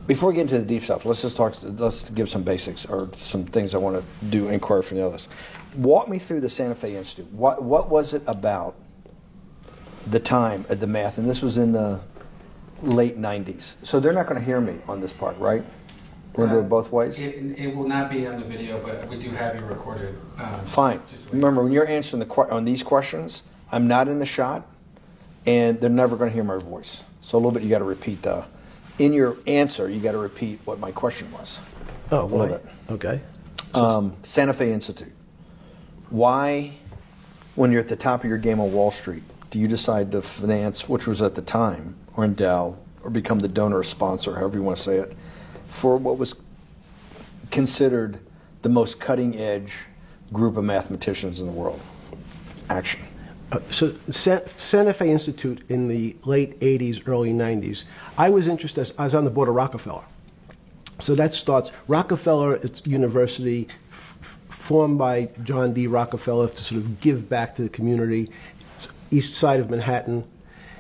Before we get into the deep stuff, let's give some basics or some things I want to do inquiry from the others. Walk me through the Santa Fe Institute. What was it about the time of the math? And this was in the late 90s. So they're not going to hear me on this part, right? We're going to do it both ways? It will not be on the video, but we do have you recorded. Fine. Remember, when you're answering on these questions, I'm not in the shot, and they're never going to hear my voice. So a little bit you got to repeat in your answer, you got to repeat what my question was. Oh, a little bit. Okay. Santa Fe Institute. Why, when you're at the top of your game on Wall Street, do you decide to finance, which was at the time, or endow, or become the donor or sponsor, however you want to say it, for what was considered the most cutting-edge group of mathematicians in the world? Action. So Santa Fe Institute in the late 80s, early 90s, I was interested, I was on the board of Rockefeller. So that starts, Rockefeller University, formed by John D. Rockefeller to sort of give back to the community, east side of Manhattan,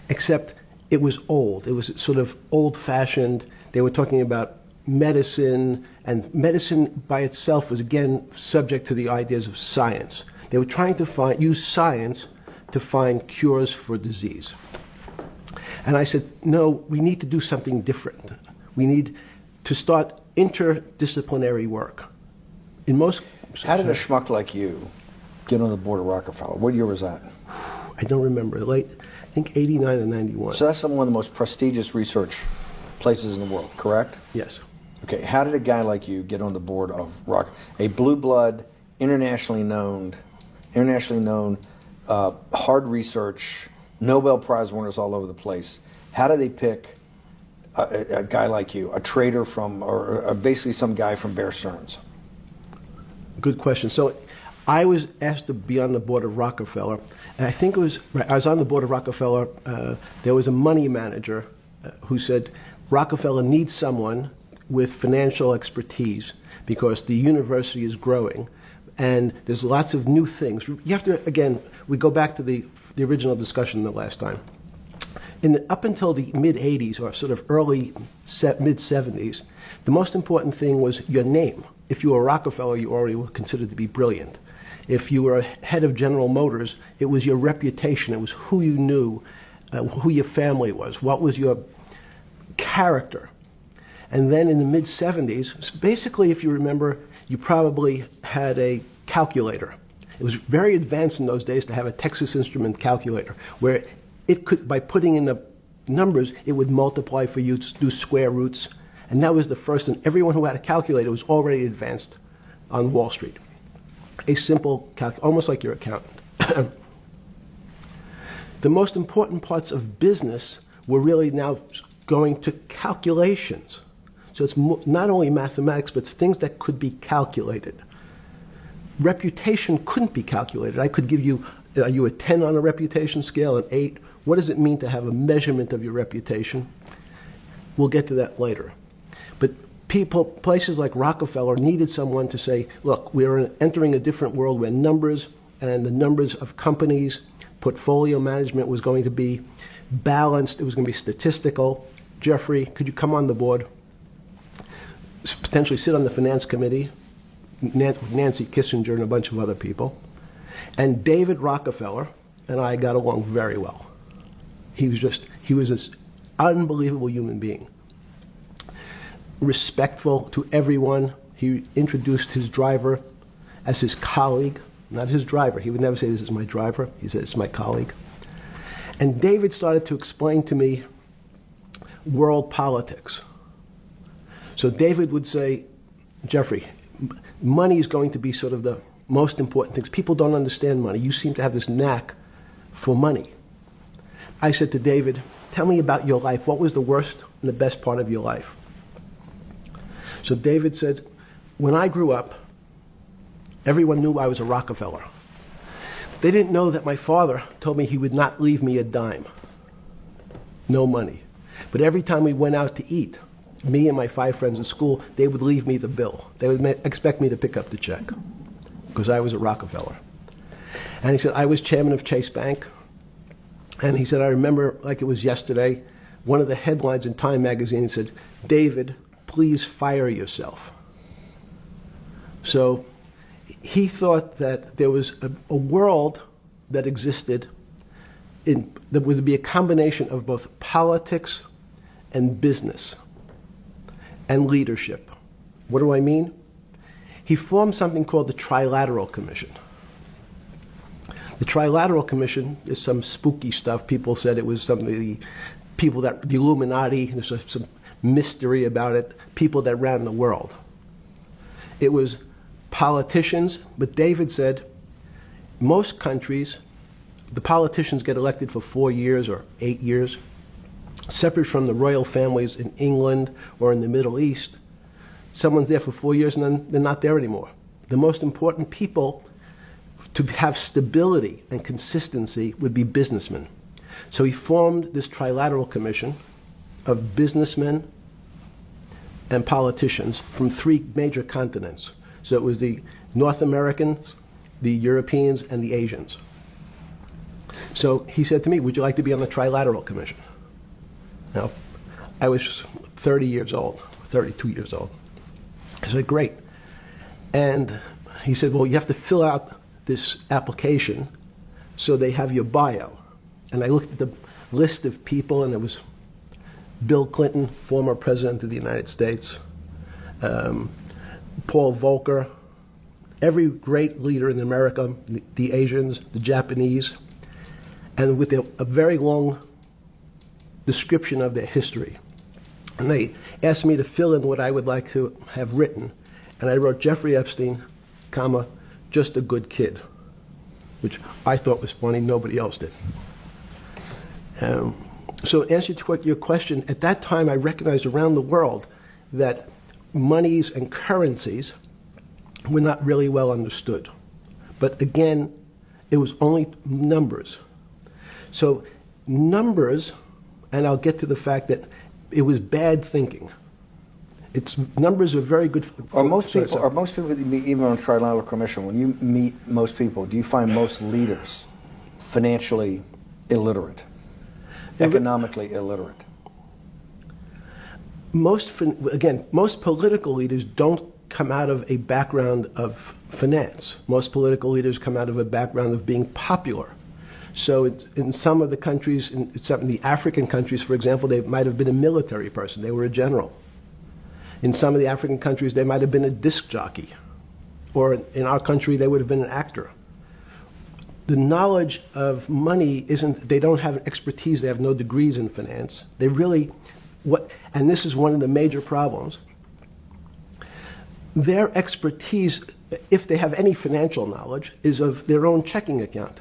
except it was old. It was sort of old-fashioned. They were talking about medicine, and medicine by itself was, again, subject to the ideas of science. They were trying to use science to find cures for disease. And I said, no, we need to do something different. We need to start interdisciplinary work. In most... How did a schmuck like you get on the board of Rockefeller? What year was that? I don't remember. Late, I think 89 and 91. So that's one of the most prestigious research places in the world, correct? Yes. Okay, how did a guy like you get on the board of a blue blood, internationally known, hard research, Nobel Prize winners all over the place? How do they pick a guy like you, a trader from, or basically some guy from Bear Stearns? Good question. So I was asked to be on the board of Rockefeller, and I think it was, I was on the board of Rockefeller, there was a money manager who said, Rockefeller needs someone with financial expertise because the university is growing and there's lots of new things. You have to, again, we go back to the original discussion the last time. Up until the mid-'80s or sort of early mid-'70s, the most important thing was your name. If you were Rockefeller, you already were considered to be brilliant. If you were head of General Motors, it was your reputation. It was who you knew, who your family was, what was your character. And then in the mid-'70s, basically, if you remember, you probably had a calculator. It was very advanced in those days to have a Texas Instrument calculator, where it could, by putting in the numbers, it would multiply for you to do square roots. And that was the first, and everyone who had a calculator was already advanced on Wall Street. A simple almost like your accountant. The most important parts of business were really now going to calculations. So it's not only mathematics, but it's things that could be calculated. Reputation couldn't be calculated. I could give you, are you a 10 on a reputation scale, an 8? What does it mean to have a measurement of your reputation? We'll get to that later. But places like Rockefeller needed someone to say, look, we're entering a different world where numbers and the numbers of companies, portfolio management was going to be balanced. It was going to be statistical. Jeffrey, could you come on the board? Potentially sit on the finance committee, Nancy Kissinger and a bunch of other people. And David Rockefeller and I got along very well. He was an unbelievable human being. Respectful to everyone. He introduced his driver as his colleague, not his driver. He would never say, this is my driver. He said, it's my colleague. And David started to explain to me world politics. So David would say, Jeffrey, money is going to be sort of the most important things. People don't understand money. You seem to have this knack for money. I said to David, tell me about your life. What was the worst and the best part of your life? So David said, when I grew up, everyone knew I was a Rockefeller. They didn't know that my father told me he would not leave me a dime. No money. But every time we went out to eat, me and my 5 friends in school, they would leave me the bill. They would expect me to pick up the check because I was a Rockefeller. And he said, I was chairman of Chase Bank. And he said, I remember like it was yesterday, one of the headlines in Time magazine said, David please fire yourself. So he thought that there was a world that existed that would be a combination of both politics and business and leadership. What do I mean? He formed something called the Trilateral Commission. The Trilateral Commission is some spooky stuff. People said it was something, the Illuminati, there's some mystery about it, people that ran the world. It was politicians, but David said most countries, the politicians get elected for 4 years or 8 years, separate from the royal families in England or in the Middle East. Someone's there for 4 years and then they're not there anymore. The most important people to have stability and consistency would be businessmen. So he formed this Trilateral Commission of businessmen and politicians from 3 major continents. So it was the North Americans, the Europeans, and the Asians. So he said to me, would you like to be on the Trilateral Commission? Now, I was 30 years old, 32 years old. I said, great. And he said, well, you have to fill out this application so they have your bio. And I looked at the list of people, and it was Bill Clinton, former president of the United States, Paul Volcker, every great leader in America, the Asians, the Japanese, and with a very long description of their history. And they asked me to fill in what I would like to have written. And I wrote Jeffrey Epstein, comma, just a good kid, which I thought was funny, nobody else did. So to answer to your question, at that time I recognized around the world that monies and currencies were not really well understood. But again, it was only numbers. So numbers, and I'll get to the fact that it was bad thinking. Numbers are very good. Are most people that you meet, even on a Trilateral Commission, when you meet most people, do you find most leaders financially illiterate, economically illiterate? Most political leaders don't come out of a background of finance. Most political leaders come out of a background of being popular. So in some of the countries, in some of the African countries, for example, they might have been a military person. They were a general. In some of the African countries, they might have been a disc jockey. Or in our country, they would have been an actor. The knowledge of money isn't, they don't have expertise, they have no degrees in finance. They really, and this is one of the major problems, their expertise, if they have any financial knowledge, is of their own checking account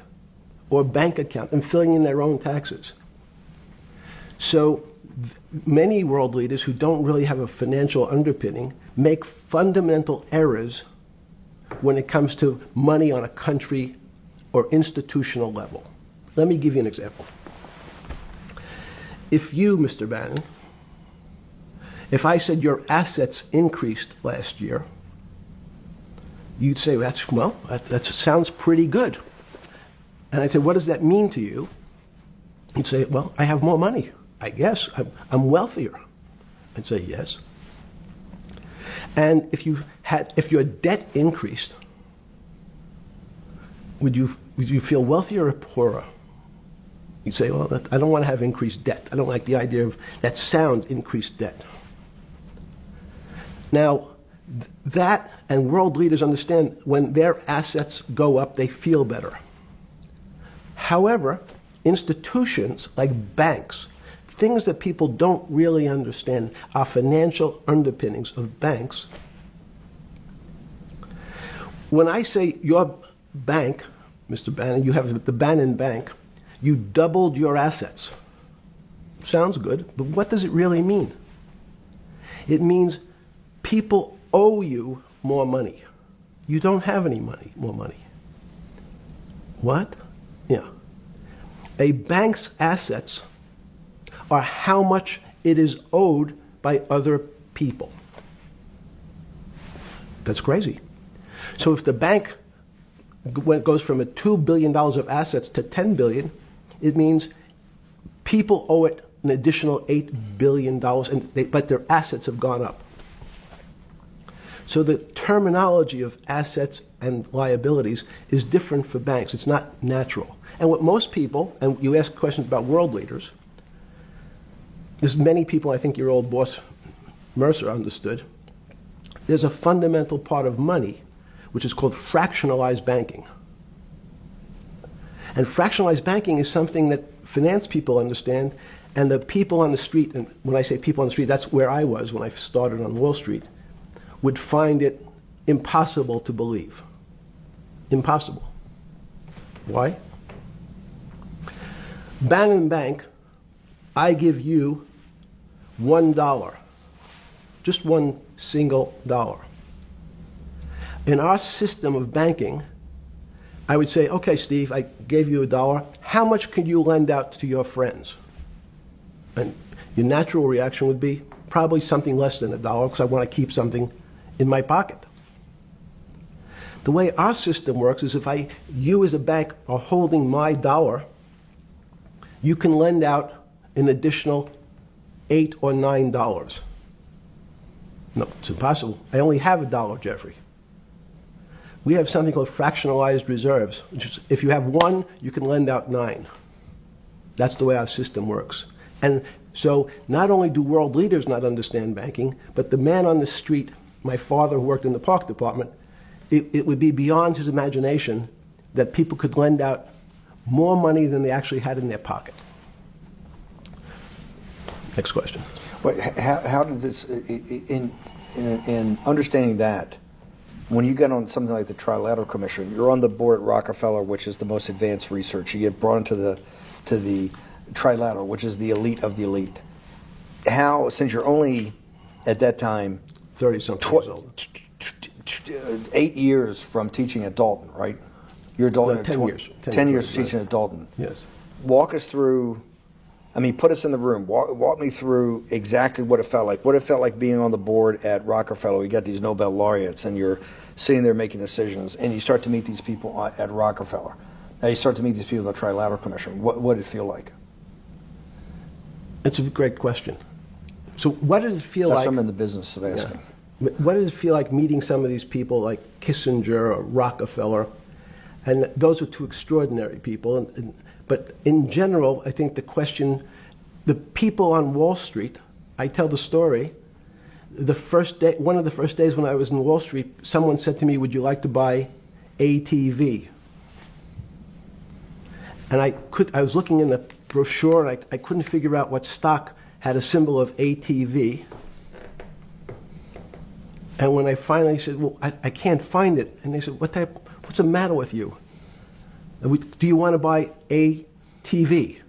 or bank account and filling in their own taxes. So many world leaders who don't really have a financial underpinning make fundamental errors when it comes to money on a country or institutional level. Let me give you an example. If you, Mr. Bannon, if I said your assets increased last year, you'd say, that sounds pretty good. And I said, what does that mean to you? You'd say, well, I have more money. I guess I'm wealthier. I'd say yes. And if your debt increased, would you feel wealthier or poorer? You'd say, well, I don't want to have increased debt. I don't like the idea of that sound, increased debt. Now, that and world leaders understand when their assets go up, they feel better. However, institutions like banks, things that people don't really understand are financial underpinnings of banks. When I say your bank, Mr. Bannon, you have the Bannon Bank, you doubled your assets. Sounds good, but what does it really mean? It means people owe you more money. You don't have any more money. What? Yeah. A bank's assets are how much it is owed by other people. That's crazy. So if the bank goes from $2 billion of assets to $10 billion, it means people owe it an additional $8 billion, but their assets have gone up. So the terminology of assets and liabilities is different for banks. It's not natural. And what most people, and you ask questions about world leaders, there's many people, I think your old boss Mercer understood, there's a fundamental part of money which is called fractionalized banking. And fractionalized banking is something that finance people understand, and the people on the street, and when I say people on the street, that's where I was when I started on Wall Street, would find it impossible to believe. Impossible. Why? Bannon Bank, I give you $1, just one single dollar. In our system of banking, I would say, okay, Steve, I gave you $1. How much can you lend out to your friends? And your natural reaction would be probably something less than $1 because I want to keep something in my pocket. The way our system works is if you as a bank are holding my dollar, you can lend out an additional $8 or $9. No, it's impossible. I only have $1, Jeffrey. We have something called fractionalized reserves, which is if you have 1, you can lend out 9. That's the way our system works. And so not only do world leaders not understand banking, but the man on the street, my father who worked in the park department, it would be beyond his imagination that people could lend out more money than they actually had in their pocket. Next question. Wait, how did this, in understanding that, when you get on something like the Trilateral Commission, you're on the board at Rockefeller, which is the most advanced research. You get brought into the Trilateral, which is the elite of the elite. How, since you're only at that time 30-something years old. 8 years from teaching at Dalton, right? You're Dalton. No, 10 years. 10 years teaching at Dalton. Yes. Walk us through. I mean, put us in the room. Walk me through exactly what it felt like. What it felt like being on the board at Rockefeller. You got these Nobel laureates, and you're sitting there making decisions, and you start to meet these people at Rockefeller. Now you start to meet these people at the Trilateral Commission. What did it feel like? It's a great question. So what did it feel That's like? what I'm in the business of asking. Yeah. What did it feel like meeting some of these people like Kissinger or Rockefeller? And those are two extraordinary people. But in general, I think the question, the people on Wall Street, I tell the story, the first day, one of the first days when I was in Wall Street, someone said to me, would you like to buy ATV? And I was looking in the brochure and I couldn't figure out what stock had a symbol of ATV. And when I finally said, well, I can't find it. And they said, what's the matter with you? Do you want to buy ATV?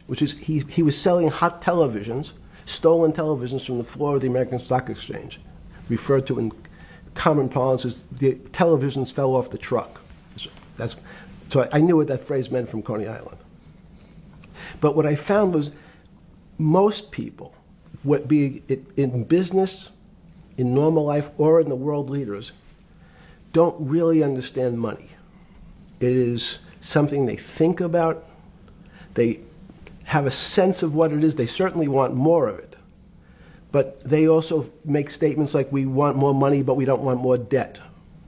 Which is, he was selling hot televisions, stolen televisions from the floor of the American Stock Exchange, referred to in common parlance as the televisions fell off the truck. So I knew what that phrase meant from Coney Island. But what I found was most people, be it in business, in normal life, or in the world leaders, don't really understand money. It is something they think about. They have a sense of what it is. They certainly want more of it. But they also make statements like, we want more money, but we don't want more debt,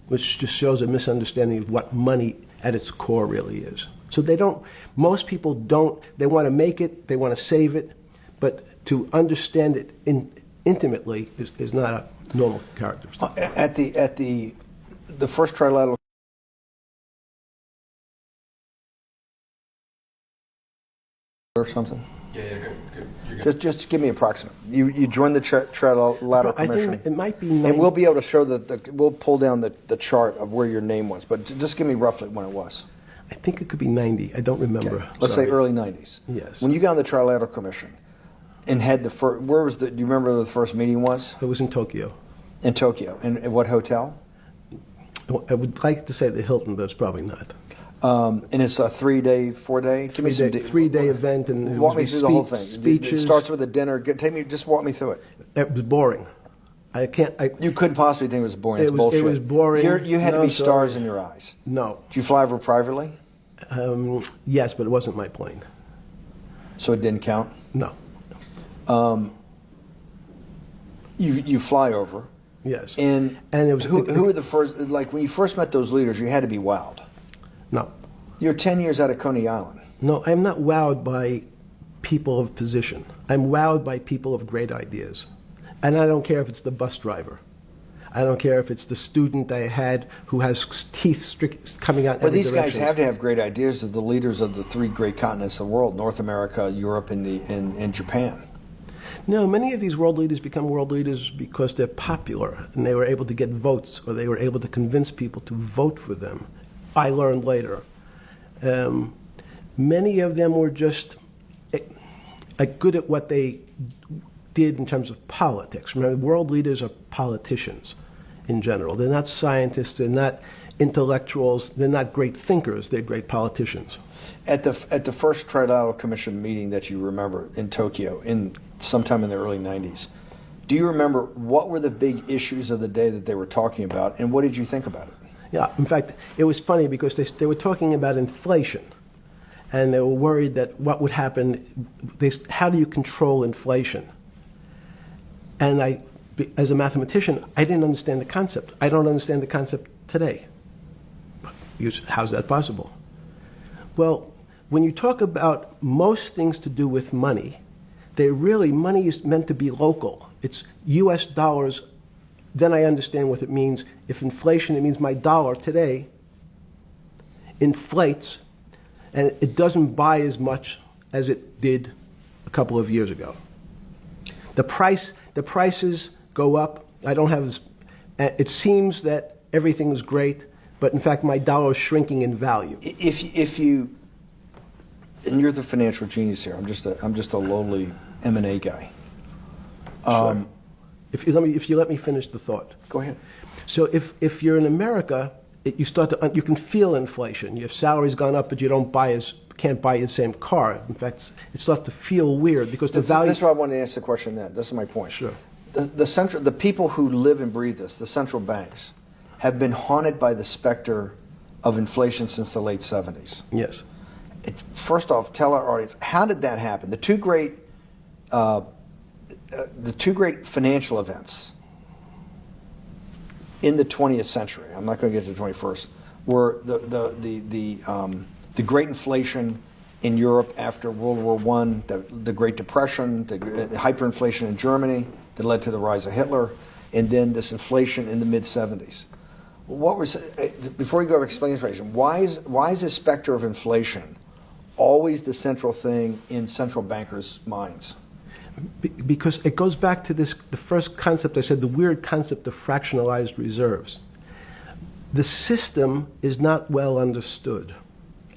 which just shows a misunderstanding of what money at its core really is. So most people don't, they want to make it, they want to save it, but to understand it intimately is not a normal characteristic. At the first Trilateral or something? Yeah, you're good. Just give me an approximate. You joined the Trilateral Commission. I think it might be and we'll be able to show we'll pull down the chart of where your name was, but just give me roughly when it was. I think it could be 90. I don't remember. Okay. Let's say early 90s. Yes. When you got on the Trilateral Commission and had the first, do you remember where the first meeting was? It was in Tokyo. In Tokyo. And at what hotel? I would like to say the Hilton, but it's probably not. And it's a 3-day, 4-day? Give me some 3-day event. And walk me through the whole thing. Speeches. It starts with a dinner. Just walk me through it. It was boring. You couldn't possibly think it was boring. It's It bullshit. was boring. You had to be stars in your eyes. No. Did you fly over privately? Yes, but it wasn't my plane. So it didn't count? No. You fly over. Yes. And it was who were the first? Like when you first met those leaders, you had to be wowed. No. You're 10 years out of Coney Island. No, I'm not wowed by people of position. I'm wowed by people of great ideas. And I don't care if it's the bus driver. I don't care if it's the student I had who has teeth coming out in Well, every these direction. guys have to have great ideas. They're the leaders of the three great continents of the world: North America, Europe, and Japan. No, many of these world leaders become world leaders because they're popular and they were able to get votes or they were able to convince people to vote for them. I learned later. Many of them were just good at what they did in terms of politics. Remember, world leaders are politicians in general. They're not scientists, they're not intellectuals, they're not great thinkers, they're great politicians. At the first Trilateral Commission meeting that you remember in Tokyo, sometime in the early 90s, do you remember what were the big issues of the day that they were talking about, and what did you think about it? Yeah, in fact, it was funny because they were talking about inflation, and they were worried that what would happen, how do you control inflation? And as a mathematician, I didn't understand the concept. I don't understand the concept today. How's that possible? Well, when you talk about most things to do with money, money is meant to be local. It's US dollars. Then I understand what it means. If inflation, it means my dollar today inflates, and it doesn't buy as much as it did a couple of years ago. The prices go up. I don't have. It seems that everything is great, but in fact, my dollar is shrinking in value. If you, and you're the financial genius here. I'm just a lowly M&A guy. Sure. If you let me finish the thought. Go ahead. So if you're in America, you can feel inflation. Your salary's gone up, but you can't buy the same car. In fact, it starts to feel weird because the value. That's why I wanted to ask the question. Then this is my point. Sure. The people who live and breathe this, the central banks, have been haunted by the specter of inflation since the late 70s. Yes. First off, tell our audience, how did that happen? The two great financial events in the 20th century, I'm not going to get to the 21st, were the great inflation in Europe after World War I, the Great Depression, the hyperinflation in Germany that led to the rise of Hitler, and then this inflation in the mid-70s. Before you go to explain inflation, why is this specter of inflation always the central thing in central bankers' minds? Because it goes back to the first concept I said, the weird concept of fractionalized reserves. The system is not well understood.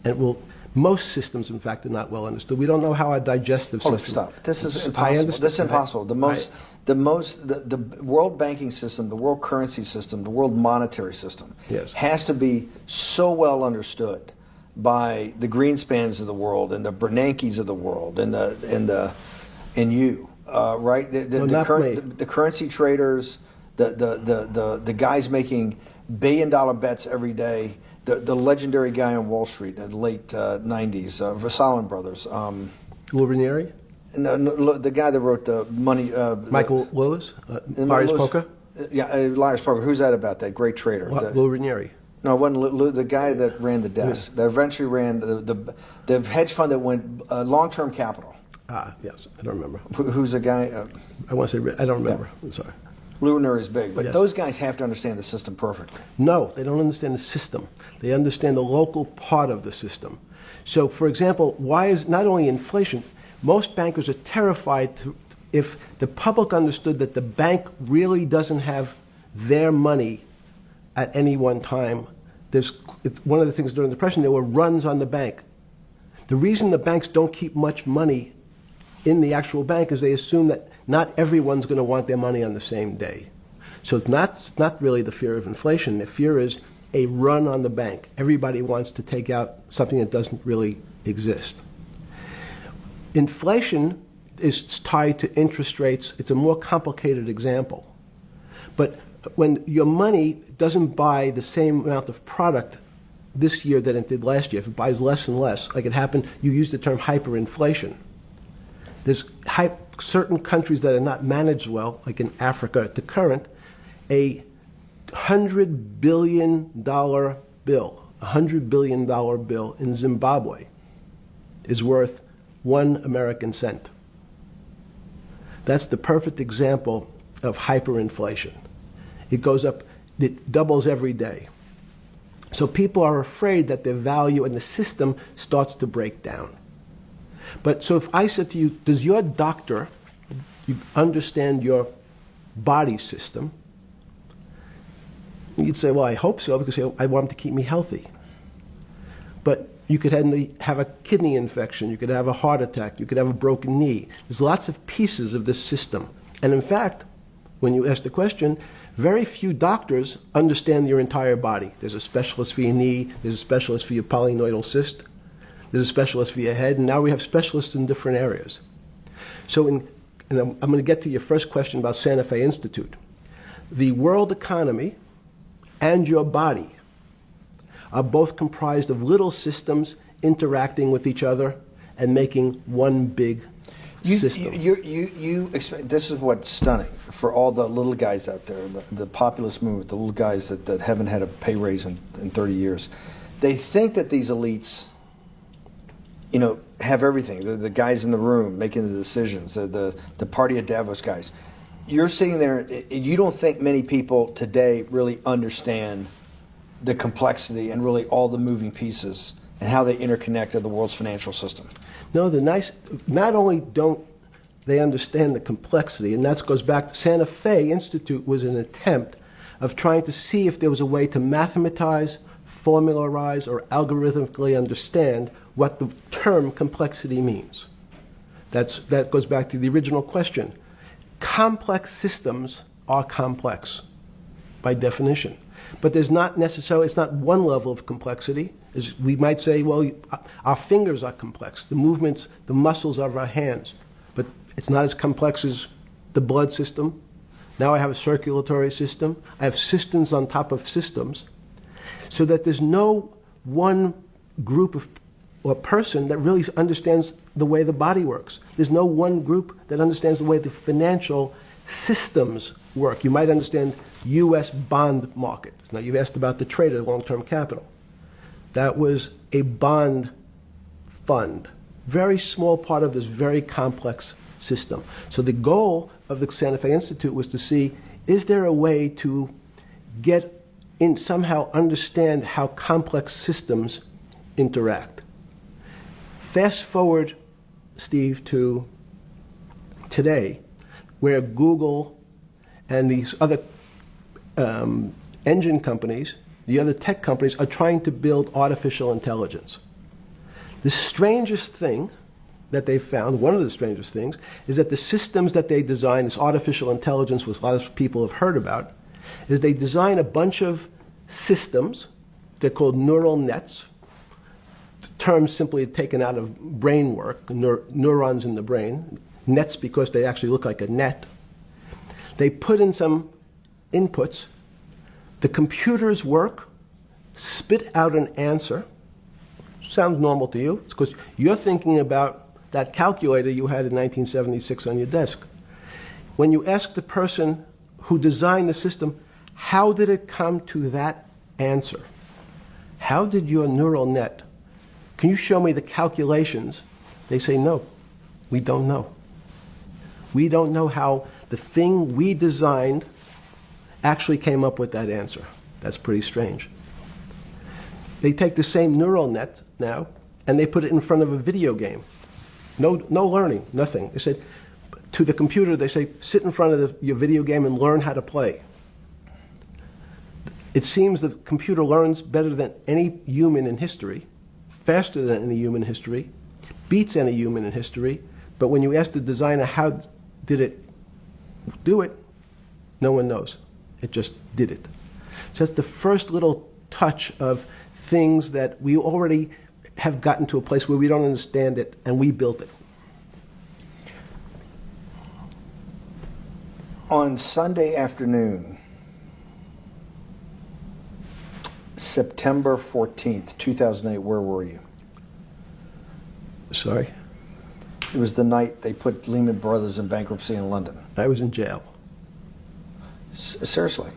And most systems, in fact, are not well understood. We don't know how our digestive system... Stop. This is impossible. This is impossible. The world banking system, the world currency system, the world monetary system has to be so well understood by the Greenspans of the world and the Bernankes of the world and you, right? The currency traders, the guys making billion-dollar bets every day, the legendary guy on Wall Street in the late 90s, Versalin Brothers. Lou Ranieri? No, the guy that wrote the money... Michael Lewis? Marius Poker? Yeah, Marius Poker. Who's that about, that great trader? Lou Ranieri. No, it wasn't Lou, the guy that ran the desk. Yeah. That eventually ran the hedge fund that went long-term capital. Yes, I don't remember. Who's the guy? I want to say, I don't remember. I'm sorry. Lou Ranieri is big, but those guys have to understand the system perfectly. No, they don't understand the system. They understand the local part of the system. So, for example, why is not only inflation, most bankers are terrified if the public understood that the bank really doesn't have their money at any one time. It's one of the things during the Depression, there were runs on the bank. The reason the banks don't keep much money in the actual bank is they assume that not everyone's going to want their money on the same day. So it's not really the fear of inflation. The fear is a run on the bank. Everybody wants to take out something that doesn't really exist. Inflation is tied to interest rates. It's a more complicated example. But when your money doesn't buy the same amount of product this year than it did last year, if it buys less and less, like it happened, you used the term hyperinflation. There's certain countries that are not managed well, like in Africa at the current, A $100 billion bill, $100 billion bill in Zimbabwe is worth 1 American cent. That's the perfect example of hyperinflation. It goes up, it doubles every day. So people are afraid that their value in the system starts to break down. But so if I said to you, does your doctor understand your body system? You'd say, well, I hope so, because I want him to keep me healthy. But you could have a kidney infection, you could have a heart attack, you could have a broken knee. There's lots of pieces of this system. And in fact, when you ask the question, very few doctors understand your entire body. There's a specialist for your knee, there's a specialist for your polynoidal cyst, there's a specialist for your head, and now we have specialists in different areas. So and I'm going to get to your first question about Santa Fe Institute. The world economy and your body are both comprised of little systems interacting with each other and making one big system. This is what's stunning for all the little guys out there, the populist movement, the little guys that haven't had a pay raise in 30 years. They think that these elites, have everything. The guys in the room making the decisions, the party of Davos guys. You're sitting there, you don't think many people today really understand the complexity and really all the moving pieces and how they interconnect to the world's financial system. No, not only don't they understand the complexity, and that goes back to Santa Fe Institute was an attempt of trying to see if there was a way to mathematize, formularize, or algorithmically understand what the term complexity means. That goes back to the original question. Complex systems are complex by definition. But there's not necessarily, it's not one level of complexity. We might say, well, our fingers are complex, the movements, the muscles of our hands, but it's not as complex as the blood system. Now I have a circulatory system. I have systems on top of systems, so that there's no one group of or person that really understands the way the body works. There's no one group that understands the way the financial systems work. You might understand U.S. bond market. Now, you've asked about the trade of long-term capital. That was a bond fund, very small part of this very complex system. So the goal of the Santa Fe Institute was to see, is there a way to get in, somehow understand how complex systems interact? Fast forward, Steve, to today, where Google and these other engine companies, the other tech companies, are trying to build artificial intelligence. The strangest thing that they've found, one of the strangest things, is that the systems that they design, this artificial intelligence, which a lot of people have heard about, is they design a bunch of systems. They're called neural nets. The term simply taken out of brain work, neurons in the brain. Nets because they actually look like a net. They put in some inputs. The computers work, spit out an answer. Sounds normal to you. It's because you're thinking about that calculator you had in 1976 on your desk. When you ask the person who designed the system, how did it come to that answer? How did your neural net, can you show me the calculations? They say, no, we don't know. We don't know how the thing we designed actually came up with that answer. That's pretty strange. They take the same neural net now and they put it in front of a video game. No learning, nothing. They said to the computer, they say, sit in front of your video game and learn how to play. It seems the computer learns better than any human in history, faster than any human in history, beats any human in history, but when you ask the designer how did it do it, no one knows. It just did it. So that's the first little touch of things that we already have gotten to a place where we don't understand it, and we built it. On Sunday afternoon, September 14th, 2008, where were you? Sorry? It was the night they put Lehman Brothers in bankruptcy in London. I was in jail. Seriously.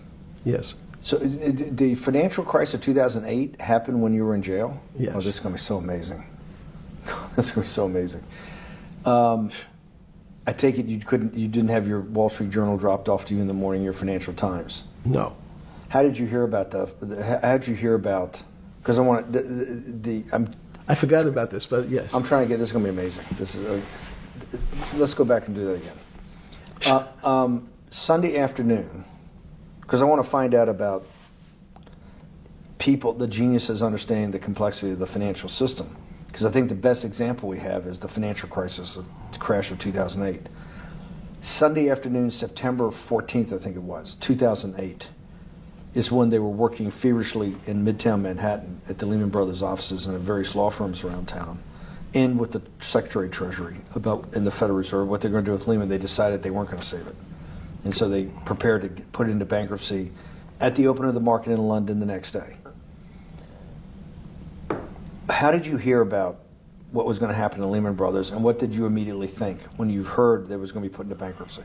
Yes. So the financial crisis of 2008 happened when you were in jail? Yes. Oh, this is going to be so amazing. This is going to be so amazing. I take it you didn't have your Wall Street Journal dropped off to you in the morning, your Financial Times? No. How did you hear about because I want I forgot about this, but yes. I'm trying to get, this is going to be amazing. This is, let's go back and do that again. Sunday afternoon, because I want to find out about people, the geniuses understanding the complexity of the financial system. Because I think the best example we have is the financial crisis, the crash of 2008. Sunday afternoon, September 14th, I think it was, 2008, is when they were working feverishly in Midtown Manhattan at the Lehman Brothers offices and at various law firms around town, and with the Secretary of Treasury in the Federal Reserve, what they're going to do with Lehman. They decided they weren't going to save it. And so they prepared to put it into bankruptcy at the open of the market in London the next day. How did you hear about what was going to happen to Lehman Brothers, and what did you immediately think when you heard that it was going to be put into bankruptcy?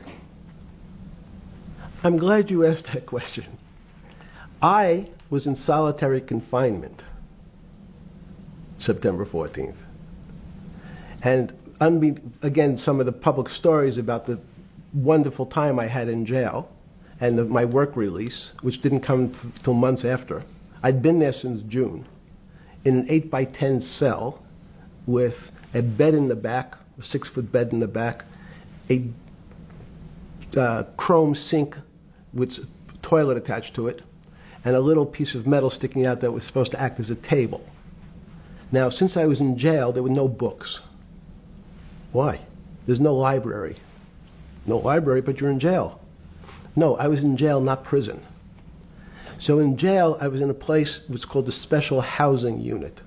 I'm glad you asked that question. I was in solitary confinement September 14th. And again, some of the public stories about the wonderful time I had in jail and my work release, which didn't come till months after. I'd been there since June in an 8x10 cell with a bed in the back, a 6-foot bed in the back, a chrome sink with a toilet attached to it, and a little piece of metal sticking out that was supposed to act as a table. Now, since I was in jail, there were no books. Why? There's no library. No library, but you're in jail. No, I was in jail, not prison. So in jail, I was in a place what's called the Special Housing Unit,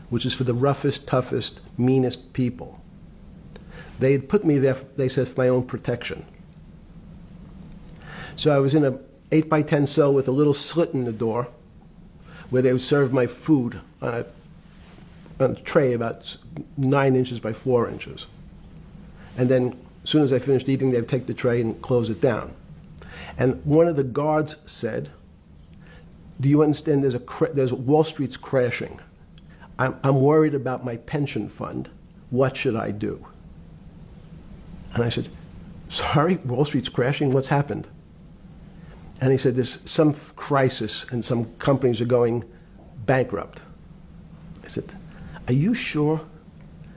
which is for the roughest, toughest, meanest people. They had put me there, they said, for my own protection. So I was in a 8x10 cell with a little slit in the door where they would serve my food on a tray about 9 inches by 4 inches. And then as soon as I finished eating, they would take the tray and close it down. And one of the guards said, do you understand there's Wall Street's crashing. I'm worried about my pension fund. What should I do? And I said, sorry, Wall Street's crashing? What's happened? And he said, there's some crisis and some companies are going bankrupt. I said, are you sure?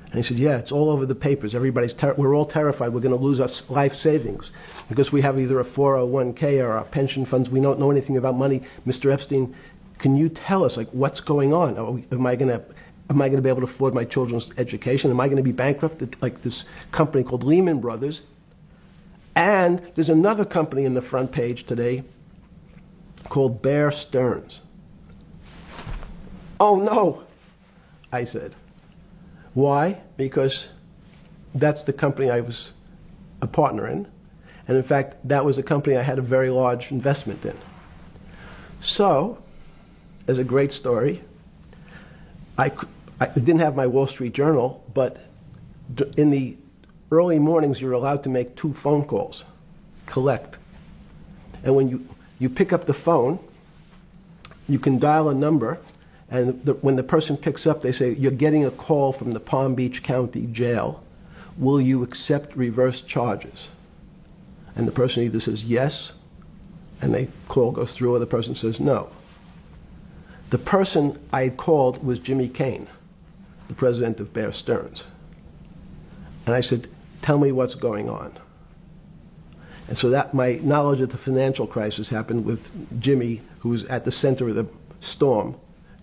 And he said, yeah, it's all over the papers. We're all terrified we're going to lose our life savings because we have either a 401k or our pension funds. We don't know anything about money. Mr. Epstein, can you tell us, like, what's going on? Am I going to be able to afford my children's education? Am I going to be bankrupt like this company called Lehman Brothers? And there's another company in the front page today called Bear Stearns. Oh, no, I said. Why? Because that's the company I was a partner in. And in fact, that was a company I had a very large investment in. So, as a great story, I didn't have my Wall Street Journal, but in the early mornings, you're allowed to make 2 phone calls, collect. And when you pick up the phone, you can dial a number, and when the person picks up, they say, you're getting a call from the Palm Beach County Jail. Will you accept reverse charges? And the person either says yes, and the call goes through, or the person says no. The person I had called was Jimmy Kane, the president of Bear Stearns. And I said, tell me what's going on. And so that my knowledge of the financial crisis happened with Jimmy, who was at the center of the storm,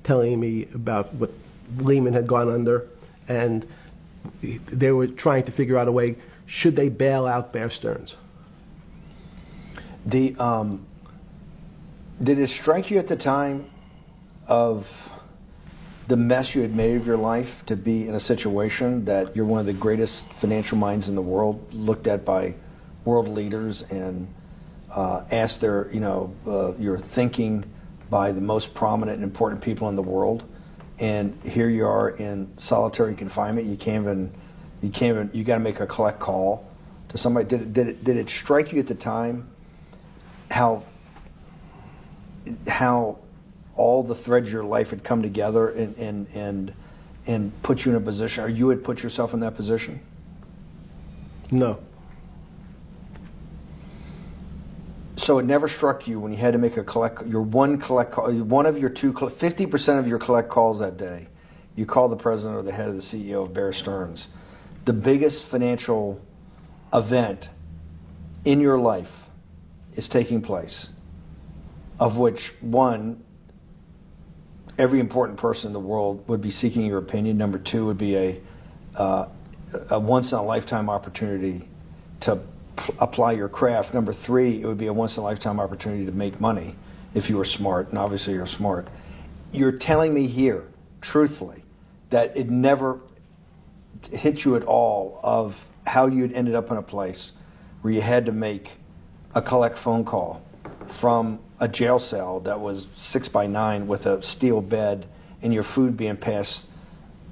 telling me about what Lehman had gone under, and they were trying to figure out a way, should they bail out Bear Stearns? Did it strike you at the time of the mess you had made of your life to be in a situation that you're one of the greatest financial minds in the world, looked at by world leaders and asked your thinking by the most prominent and important people in the world, and here you are in solitary confinement. You got to make a collect call to somebody. Did it strike you at the time how all the threads of your life had come together and put you in a position, or you had put yourself in that position? No. So it never struck you when you had to make one of your 50% of your collect calls that day, you call the president or the head of the CEO of Bear Stearns. The biggest financial event in your life is taking place, of which one, every important person in the world would be seeking your opinion. Number two would be a once-in-a-lifetime opportunity to apply your craft. Number three, it would be a once-in-a-lifetime opportunity to make money if you were smart, and obviously you're smart. You're telling me here, truthfully, that it never hit you at all of how you'd ended up in a place where you had to make a collect phone call from a jail cell that was 6 by 9 with a steel bed and your food being passed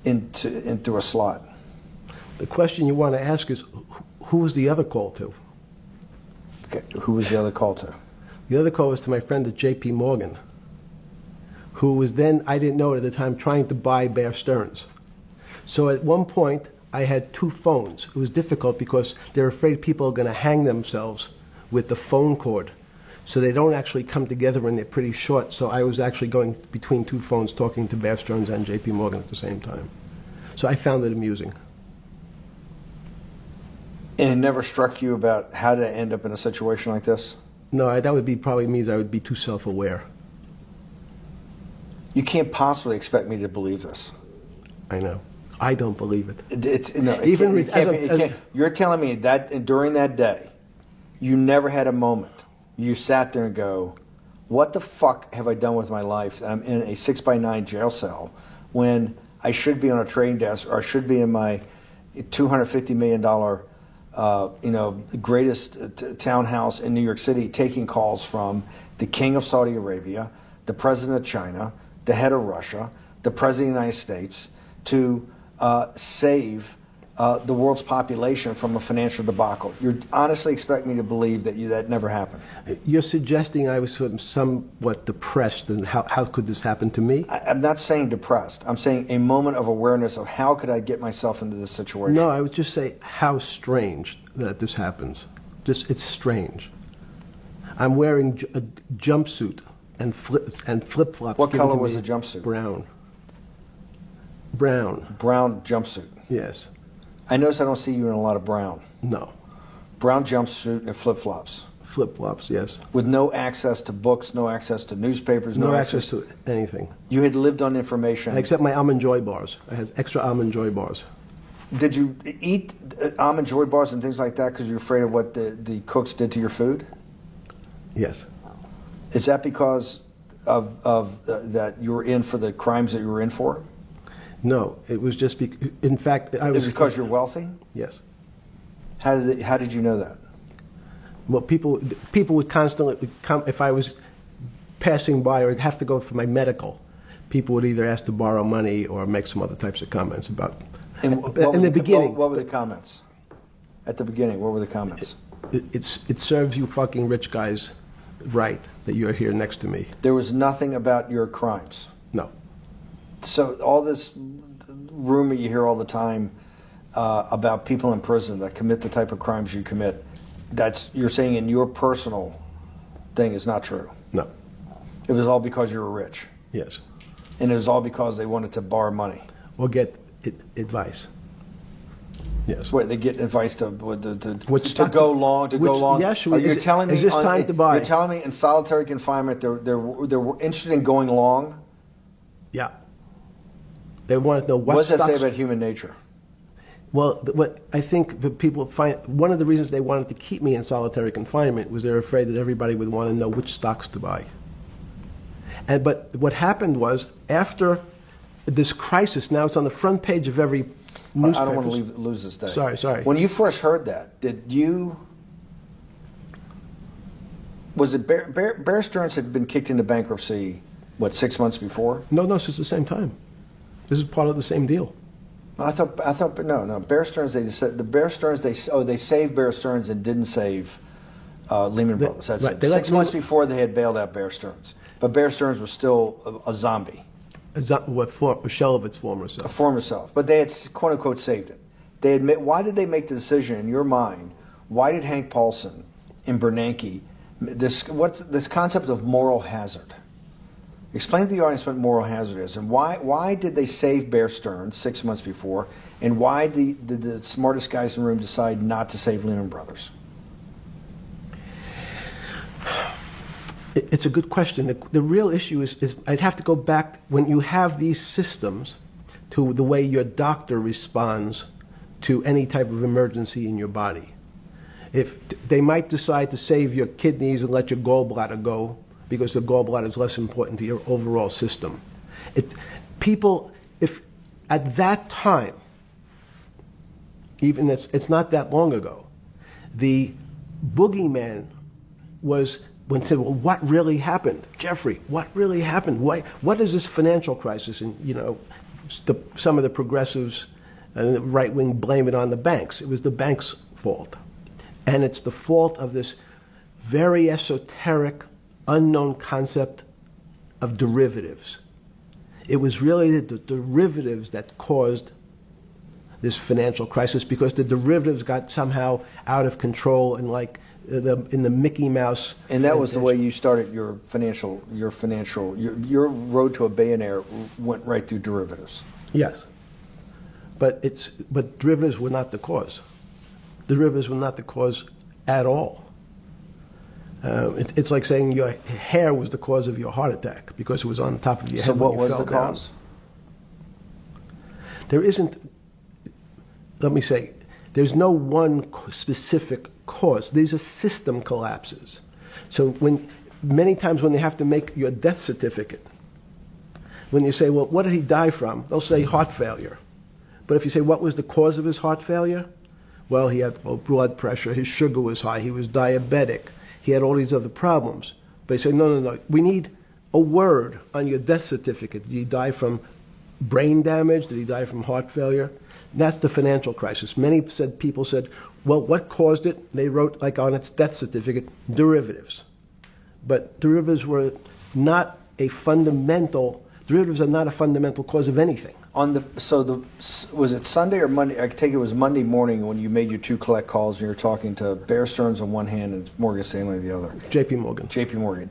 into a slot. The question you want to ask is, who was the other call to? Okay. Who was the other call to? The other call was to my friend at J.P. Morgan, who was then, I didn't know it at the time, trying to buy Bear Stearns. So at one point, I had two phones. It was difficult because they're afraid people are going to hang themselves with the phone cord. So they don't actually come together and they're pretty short. So I was actually going between two phones talking to Bear Stearns and J.P. Morgan at the same time. So I found it amusing. And it never struck you about how to end up in a situation like this? No, that would be probably means I would be too self-aware. You can't possibly expect me to believe this. I know. I don't believe it. You're telling me that during that day, you never had a moment. You sat there and go, what the fuck have I done with my life that I'm in a 6 by 9 jail cell when I should be on a trading desk, or I should be in my $250 million greatest townhouse in New York City taking calls from the king of Saudi Arabia, the president of China, the head of Russia, the president of the United States, to save the world's population from a financial debacle. You honestly expect me to believe that that never happened? You're suggesting I was somewhat depressed, and how could this happen to me? I'm not saying depressed. I'm saying a moment of awareness of how could I get myself into this situation. No, I would just say how strange that this happens. It's strange. I'm wearing a jumpsuit and flip-flops. What color was the jumpsuit? Brown. Brown. Brown jumpsuit. Yes. I notice I don't see you in a lot of brown. No. Brown jumpsuit and flip-flops. Flip-flops, yes. With no access to books, no access to newspapers, no access to anything. You had lived on information. Except my Almond Joy bars. I had extra Almond Joy bars. Did you eat Almond Joy bars and things like that because you're afraid of what the cooks did to your food? Yes. Is that because of that you were in for the crimes that you were in for? No, it was just in fact I was. Is it because you're wealthy? Yes. How did you know that? Well, people would constantly come if I was passing by or have to go for my medical. People would either ask to borrow money or make some other types of comments about. In the beginning, what were the comments? At the beginning, what were the comments? It serves you fucking rich guys right that you're here next to me. There was nothing about your crimes. No. So all this rumor you hear all the time about people in prison that commit the type of crimes you commit, you're saying in your personal thing is not true. No. It was all because you were rich. Yes. And it was all because they wanted to borrow money. Or get advice. Yes. What, they get advice to go long. Yes. You're telling me is this time to buy? You're telling me in solitary confinement they're interested in going long. Yeah. They want to know what does that say stocks. about human nature? Well, what I think the people find, one of the reasons they wanted to keep me in solitary confinement was they're afraid that everybody would want to know which stocks to buy. But what happened was, after this crisis, now it's on the front page of every newspaper. I don't want to lose this day. Sorry. When you first heard that, was it Bear Stearns had been kicked into bankruptcy, 6 months before? No, this is the same time. This is part of the same deal. I thought, no. Bear Stearns, they saved Bear Stearns and didn't save Lehman Brothers. That's right, it. they let 6 months before they had bailed out Bear Stearns. But Bear Stearns was still a zombie, A shell of its former a self. former self. But they had, quote unquote, saved it. They admit, why did they make the decision in your mind? Why did Hank Paulson and Bernanke, what's this concept of moral hazard? Explain to the audience what moral hazard is, and why did they save Bear Stearns 6 months before, and why did the smartest guys in the room decide not to save Lehman Brothers? It's a good question. The real issue is I'd have to go back when you have these systems to the way your doctor responds to any type of emergency in your body. If they might decide to save your kidneys and let your gallbladder go because the gallbladder is less important to your overall system. If at that time, even it's not that long ago, the boogeyman was when said, well, what really happened? Jeffrey, what really happened? What is this financial crisis? And, some of the progressives and the right wing blame it on the banks. It was the banks' fault. And it's the fault of this very esoteric, unknown concept of derivatives. It was really the derivatives that caused this financial crisis because the derivatives got somehow out of control and in the Mickey Mouse. And that was the way you started your road to a billionaire went right through derivatives. Yes. But derivatives were not the cause. Derivatives were not the cause at all. It's like saying your hair was the cause of your heart attack because it was on top of your head. So what when you was fell the down. cause? There isn't, let me say, there's no one specific cause. These are system collapses. So many times when they have to make your death certificate, when you say, well, what did he die from? They'll say heart failure. But if you say, what was the cause of his heart failure? Well, he had low blood pressure, his sugar was high, he was diabetic, he had all these other problems. But they say, no, we need a word on your death certificate. Did he die from brain damage? Did he die from heart failure? That's the financial crisis. Many people said, well, what caused it? They wrote, like on its death certificate, derivatives. But derivatives were not a fundamental, derivatives are not a fundamental cause of anything. Was it Sunday or Monday? I take it was Monday morning when you made your two collect calls and you were talking to Bear Stearns on one hand and Morgan Stanley on the other. J.P. Morgan. J.P. Morgan.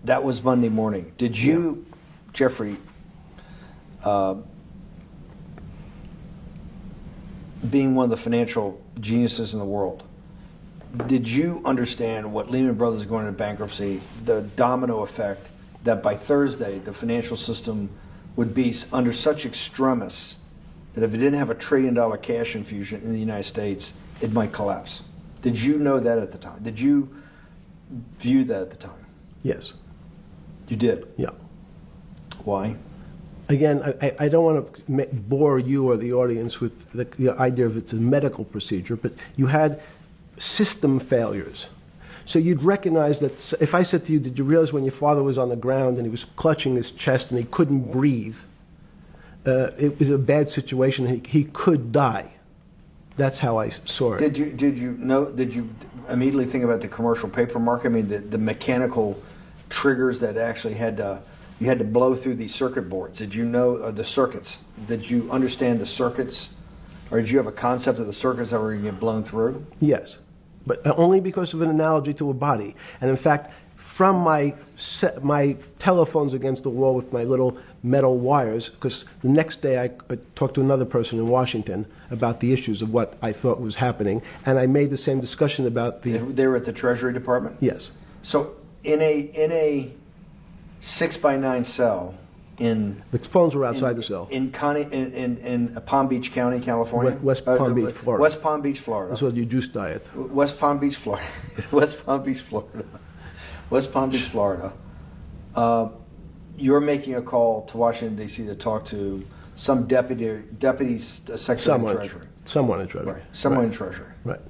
That was Monday morning. Did you, Jeffrey, being one of the financial geniuses in the world, did you understand what Lehman Brothers going into bankruptcy, the domino effect, that by Thursday the financial system would be under such extremis that if it didn't have $1 trillion cash infusion in the United States, it might collapse? Did you know that at the time? Did you view that at the time? Yes. You did? Yeah. Why? Again, I don't want to bore you or the audience with the idea of it's a medical procedure, but you had system failures. So you'd recognize that if I said to you, did you realize when your father was on the ground and he was clutching his chest and he couldn't breathe, it was a bad situation, he could die. That's how I saw it. Did you immediately think about the commercial paper market? I mean, the mechanical triggers that actually you had to blow through these circuit boards. Did you know the circuits? Did you understand the circuits? Or did you have a concept of the circuits that were going to get blown through? Yes, but only because of an analogy to a body. And in fact, from my telephones against the wall with my little metal wires, because the next day I talked to another person in Washington about the issues of what I thought was happening, and I made the same discussion about the... They were at the Treasury Department? Yes. So in a 6x9 cell in... The phones were outside the cell. In Palm Beach County, California? West Palm Beach, Florida. West Palm Beach, Florida. That's what your juice diet. West Palm Beach, Florida. West Palm Beach, Florida. West Palm Beach, Florida. You're making a call to Washington, D.C. to talk to some deputy secretary of Treasury. Someone in Treasury. Right. Someone in Treasury. Right.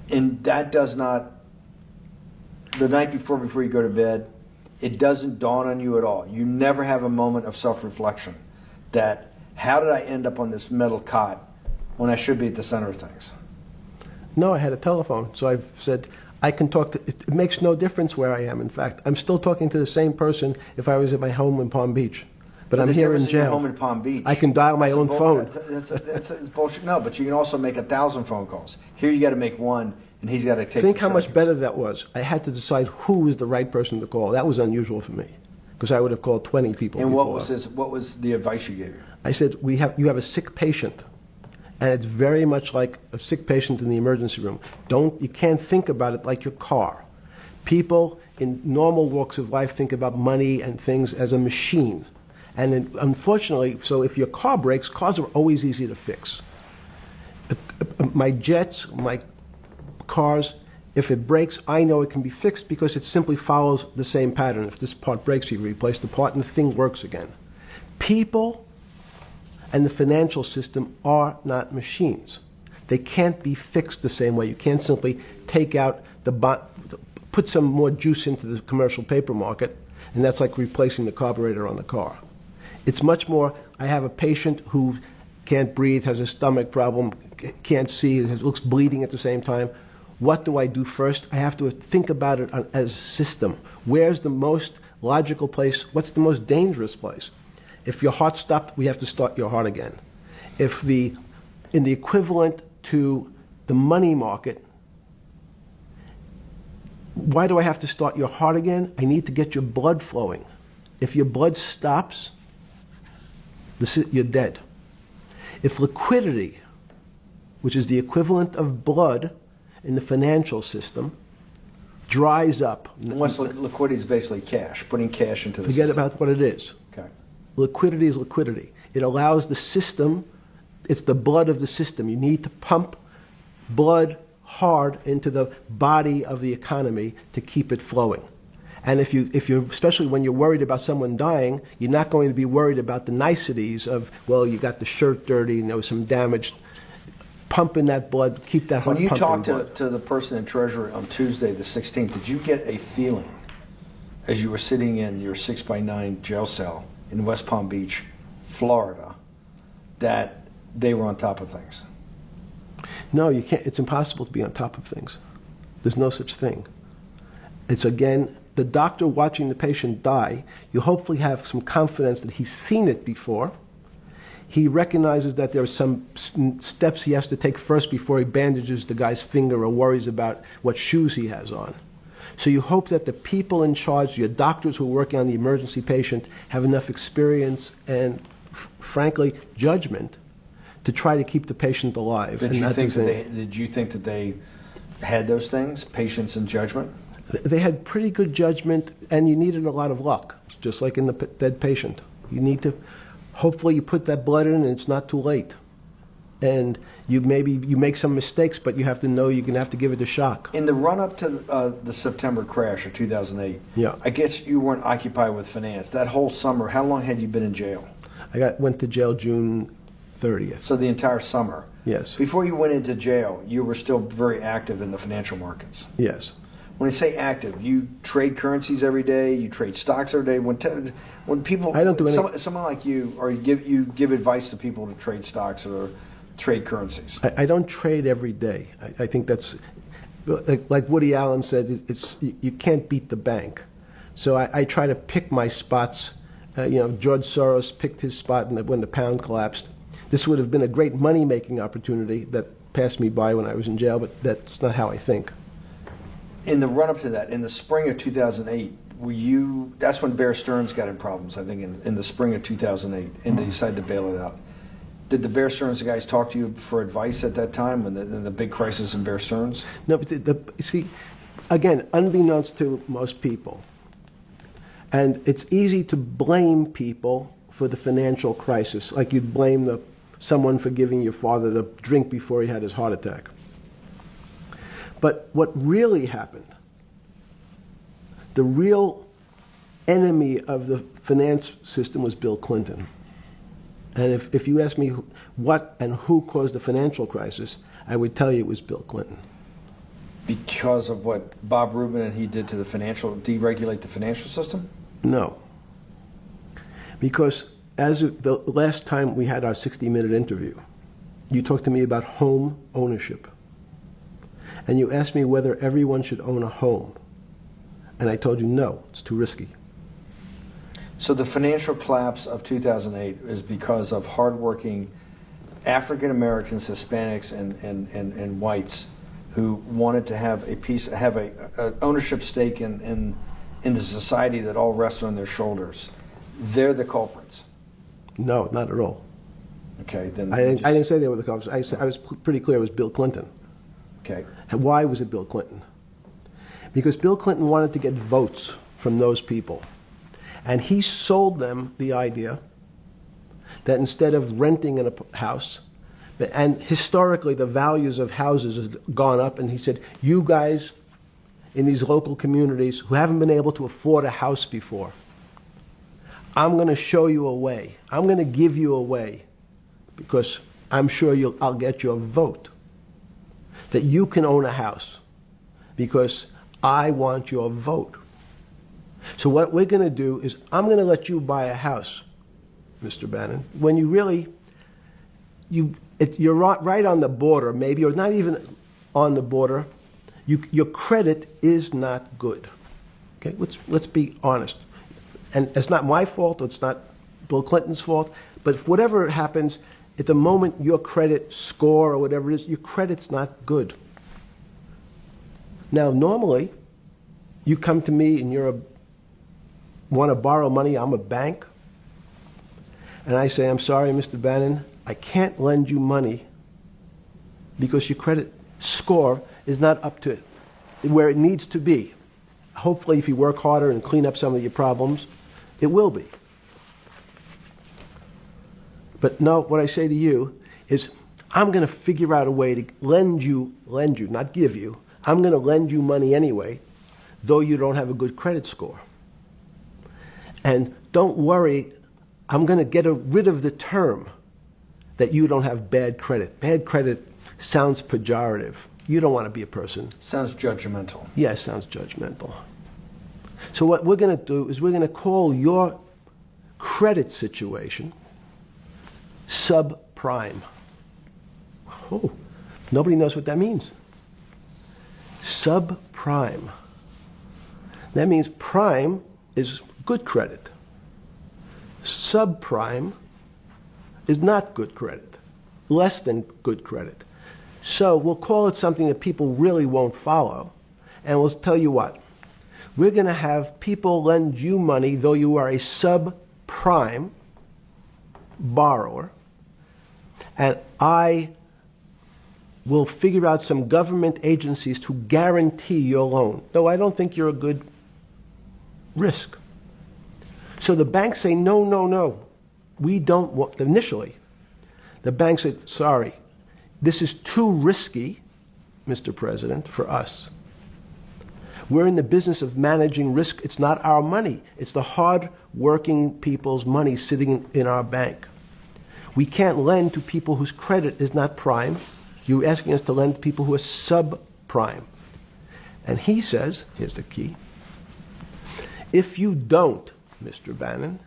And that does not, the night before you go to bed, it doesn't dawn on you at all. You never have a moment of self-reflection that, how did I end up on this metal cot when I should be at the center of things? No, I had a telephone. So I've said, I can talk to, it makes no difference where I am. In fact, I'm still talking to the same person if I was at my home in Palm Beach. But I'm here in jail. Home in Palm Beach. I can dial my own phone. That's bullshit. No, but you can also make 1,000 phone calls. Here you got to make one, and he's got to take. Think how much better that was. I had to decide who was the right person to call. That was unusual for me, because I would have called 20 people. And before. what was the advice you gave? I said, you have a sick patient, and it's very much like a sick patient in the emergency room. You can't think about it like your car. People in normal walks of life think about money and things as a machine. And unfortunately, so if your car breaks, cars are always easy to fix. My jets, my cars, if it breaks, I know it can be fixed because it simply follows the same pattern. If this part breaks, you replace the part and the thing works again. People and the financial system are not machines. They can't be fixed the same way. You can't simply take out put some more juice into the commercial paper market, and that's like replacing the carburetor on the car. It's much more, I have a patient who can't breathe, has a stomach problem, can't see, looks bleeding at the same time. What do I do first? I have to think about it as a system. Where's the most logical place? What's the most dangerous place? If your heart stopped, we have to start your heart again. In the equivalent to the money market, why do I have to start your heart again? I need to get your blood flowing. If your blood stops, you're dead. If liquidity, which is the equivalent of blood in the financial system, dries up. Once liquidity is basically cash, putting cash into the system. Forget system. about what it is. Okay. Liquidity is liquidity. It allows the system, it's the blood of the system. You need to pump blood hard into the body of the economy to keep it flowing. And if you're, especially when you're worried about someone dying, you're not going to be worried about the niceties of, well, you got the shirt dirty and there was some damage. Pump in that blood, keep that heart pumping. When you talked to the person in Treasury on Tuesday the 16th, did you get a feeling as you were sitting in your 6x9 jail cell in West Palm Beach, Florida, that they were on top of things? No, you can't. It's impossible to be on top of things. There's no such thing. It's, again, the doctor watching the patient die. You hopefully have some confidence that he's seen it before. He recognizes that there are some steps he has to take first before he bandages the guy's finger or worries about what shoes he has on. So you hope that the people in charge, your doctors who are working on the emergency patient, have enough experience and, frankly, judgment to try to keep the patient alive. Did you think that they had those things, patience and judgment? They had pretty good judgment, and you needed a lot of luck, just like in the dead patient. You need to, hopefully you put that blood in and it's not too late. And you make some mistakes, but you have to know you're going to have to give it a shock. In the run-up to the September crash of 2008, yeah. I guess you weren't occupied with finance. That whole summer, how long had you been in jail? I went to jail June 30th. So the entire summer? Yes. Before you went into jail, you were still very active in the financial markets? Yes. When you say active, you trade currencies every day, you trade stocks every day. When people, I don't do any. Someone like you, or you give advice to people to trade stocks or trade currencies. I don't trade every day. I think that's, like Woody Allen said, you can't beat the bank. So I try to pick my spots. George Soros picked his spot when the pound collapsed. This would have been a great money-making opportunity that passed me by when I was in jail, but that's not how I think. In the run-up to that, in the spring of 2008, that's when Bear Stearns got in problems, I think, in the spring of 2008, and they decided to bail it out. Did the Bear Stearns guys talk to you for advice at that time, in the big crisis in Bear Stearns? No, but see, again, unbeknownst to most people, and it's easy to blame people for the financial crisis, like you'd blame someone for giving your father the drink before he had his heart attack. But what really happened, the real enemy of the finance system was Bill Clinton. And if you ask me what and who caused the financial crisis, I would tell you it was Bill Clinton. Because of what Bob Rubin and he did to deregulate the financial system? No. Because as of the last time we had our 60-minute interview, you talked to me about home ownership. And you asked me whether everyone should own a home. And I told you no, it's too risky. So the financial collapse of 2008 is because of hardworking African Americans, Hispanics, and whites who wanted to have a ownership stake in the society that all rested on their shoulders. They're the culprits. No, not at all. Okay, then I didn't say they were the culprits. I was pretty clear it was Bill Clinton. Okay. And why was it Bill Clinton? Because Bill Clinton wanted to get votes from those people. And he sold them the idea that instead of renting in a house, and historically the values of houses have gone up, and he said, you guys in these local communities who haven't been able to afford a house before, I'm going to show you a way. I'm going to give you a way, because I'm sure I'll get your vote, that you can own a house, because I want your vote. So what we're going to do is I'm going to let you buy a house, Mr. Bannon, when you really, you're right on the border, maybe, or not even on the border. Your credit is not good. Okay, let's be honest. And it's not my fault, it's not Bill Clinton's fault, but if whatever happens, at the moment your credit score or whatever it is, your credit's not good. Now, normally, you come to me and want to borrow money, I'm a bank, and I say, I'm sorry, Mr. Bannon, I can't lend you money because your credit score is not up to where it needs to be. Hopefully, if you work harder and clean up some of your problems, it will be. But no, what I say to you is, I'm going to figure out a way to lend you, not give you. I'm going to lend you money anyway, though you don't have a good credit score. And don't worry, I'm going to get rid of the term that you don't have bad credit. Bad credit sounds pejorative. You don't want to be a person. Sounds judgmental. Yeah, it sounds judgmental. So what we're going to do is we're going to call your credit situation subprime. Oh, nobody knows what that means. Subprime. That means prime is good credit. Subprime is not good credit, less than good credit. So we'll call it something that people really won't follow, and we'll tell you what. We're going to have people lend you money, though you are a subprime borrower, and I will figure out some government agencies to guarantee your loan, though I don't think you're a good risk. So the banks say, no, no, no, we don't want, initially, the banks said, sorry, this is too risky, Mr. President, for us. We're in the business of managing risk. It's not our money. It's the hard-working people's money sitting in our bank. We can't lend to people whose credit is not prime. You're asking us to lend to people who are subprime. And he says, here's the key, if you don't, Mr. Bannon,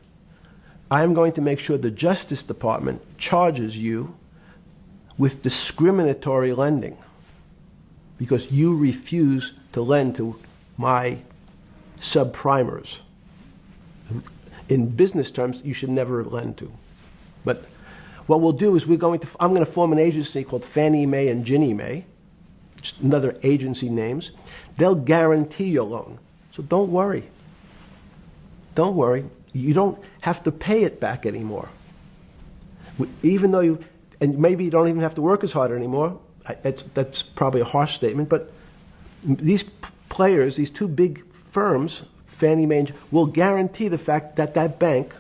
I'm going to make sure the Justice Department charges you with discriminatory lending because you refuse to lend to my subprimers. In business terms, you should never lend to. But what we'll do is I'm going to form an agency called Fannie Mae and Ginnie Mae, just another agency names. They'll guarantee your loan. So don't worry. Don't worry. You don't have to pay it back anymore. Even though and maybe you don't even have to work as hard anymore. That's probably a harsh statement, but these players, these two big firms, Fannie Mae, will guarantee the fact that that bank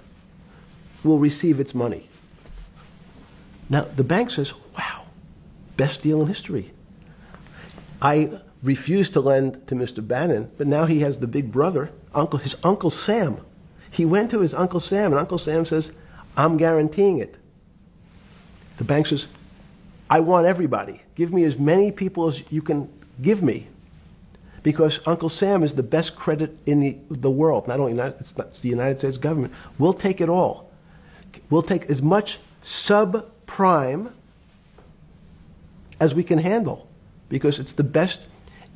will receive its money. Now, the bank says, wow, best deal in history. I refused to lend to Mr. Bannon, but now he has the big brother, his Uncle Sam. He went to his Uncle Sam, and Uncle Sam says, I'm guaranteeing it. The bank says, I want everybody. Give me as many people as you can give me. Because Uncle Sam is the best credit in the world. Not only it's the United States government. We'll take it all. We'll take as much subprime as we can handle. because it's the best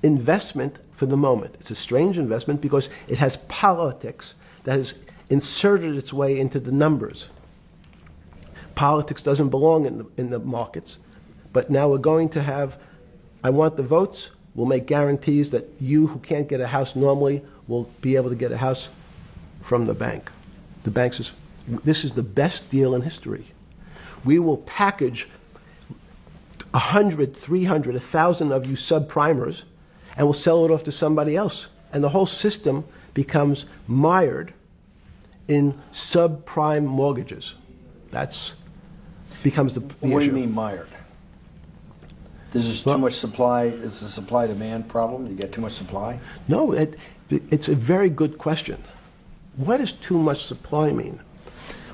investment for the moment. It's a strange investment because it has politics that has inserted its way into the numbers. Politics doesn't belong in the markets, but now we're going to have, I want the votes, we'll make guarantees that you who can't get a house normally will be able to get a house from the bank. The bank says, this is the best deal in history. We will package 100, 300, 1,000 of you subprimers, and we'll sell it off to somebody else. And the whole system becomes mired in subprime mortgages. That's becomes the issue. What do you mean mired? There's just too much supply. It's a supply-demand problem. You get too much supply. No, it's a very good question. What does too much supply mean?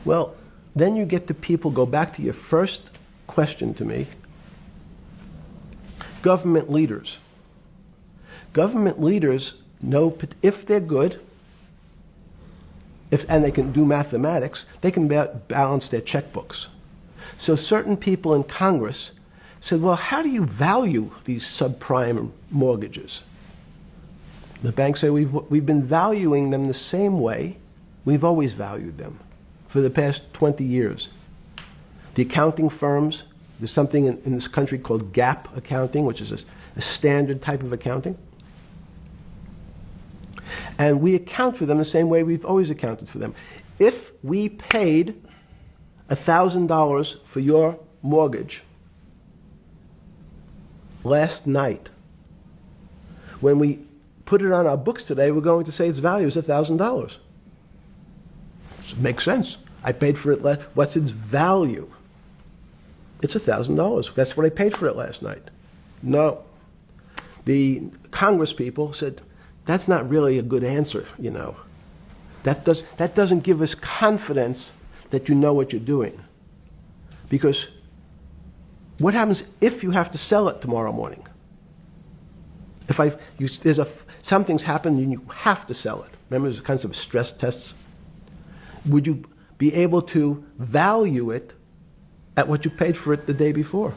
Well, then you get to people, go back to your first question to me, government leaders. Government leaders know if they're good, and they can do mathematics, they can balance their checkbooks. So certain people in Congress said, well, how do you value these subprime mortgages? The banks say, we've been valuing them the same way we've always valued them for the past 20 years. The accounting firms, there's something in this country called GAAP accounting, which is a standard type of accounting. And we account for them the same way we've always accounted for them. If we paid $1,000 for your mortgage last night, when we put it on our books today, we're going to say its value is $1,000. It makes sense. I paid for it what's its value? It's $1,000. That's what I paid for it last night. No. The Congress people said, that's not really a good answer, you know. That doesn't give us confidence that you know what you're doing. Because what happens if you have to sell it tomorrow morning? Something's happened and you have to sell it. Remember, there's kinds of stress tests. Would you be able to value it at what you paid for it the day before?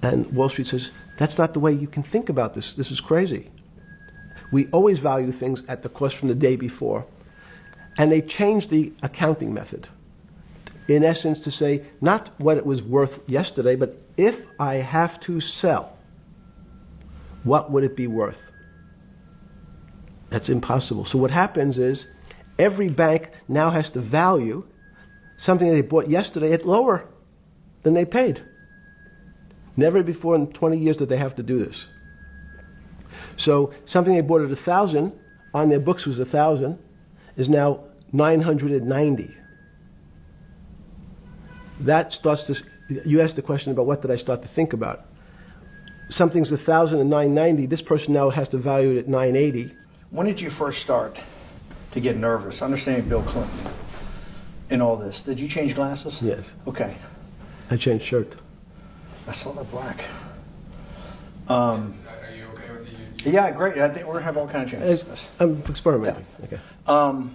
And Wall Street says, that's not the way you can think about this. This is crazy. We always value things at the cost from the day before. And they changed the accounting method, in essence, to say not what it was worth yesterday, but if I have to sell, what would it be worth? That's impossible. So what happens is every bank now has to value something they bought yesterday at lower than they paid. Never before in 20 years did they have to do this. So something they bought at 1,000, on their books was 1,000, is now 990. That starts to, you asked the question about what did I start to think about. Something's 1,000 and 990, this person now has to value it at 980. When did you first start to get nervous? Understanding Bill Clinton in all this. Did you change glasses? Yes. Okay. I changed shirt. I saw that black. Are you okay with the? Yeah, great. I think we're gonna have all kinds of changes. I'm experimenting. Yeah. Okay.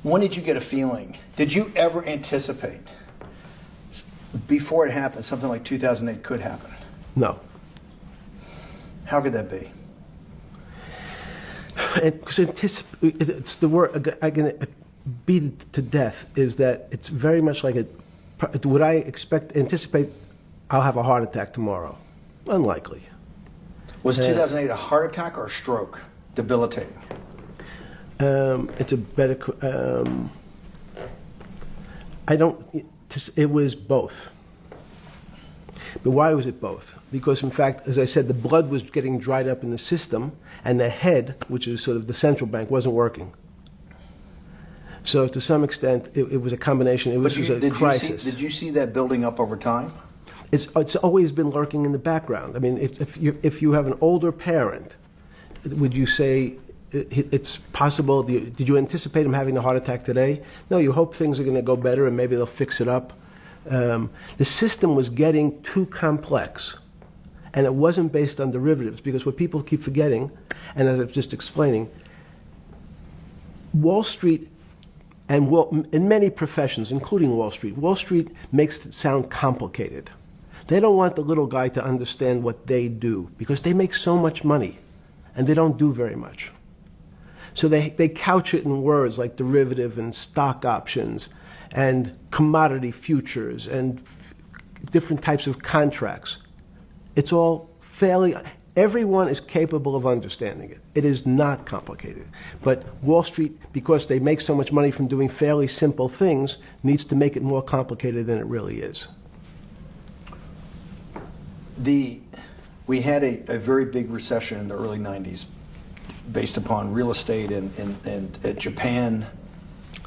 When did you get a feeling? Did you ever anticipate before it happened something like 2008 could happen? No. How could that be? It's the word I can beat it to death. Is that it's very much like would I anticipate I'll have a heart attack tomorrow? Unlikely. Was 2008 a heart attack or a stroke? Debilitating. It's a better. It was both. But why was it both? Because in fact, as I said, the blood was getting dried up in the system, and the head, which is sort of the central bank, wasn't working. So to some extent, it was a combination. It was a crisis. Did you see that building up over time? It's always been lurking in the background. I mean, if you have an older parent, would you say it's possible? Did you anticipate him having a heart attack today? No, you hope things are going to go better and maybe they'll fix it up. The system was getting too complex, and it wasn't based on derivatives, because what people keep forgetting, and as I was just explaining, Wall Street, and in many professions, including Wall Street makes it sound complicated. They don't want the little guy to understand what they do because they make so much money and they don't do very much. So they couch it in words like derivative and stock options and commodity futures and different types of contracts. It's all fairly, everyone is capable of understanding it. It is not complicated. But Wall Street, because they make so much money from doing fairly simple things, needs to make it more complicated than it really is. We had a very big recession in the early 90s based upon real estate and Japan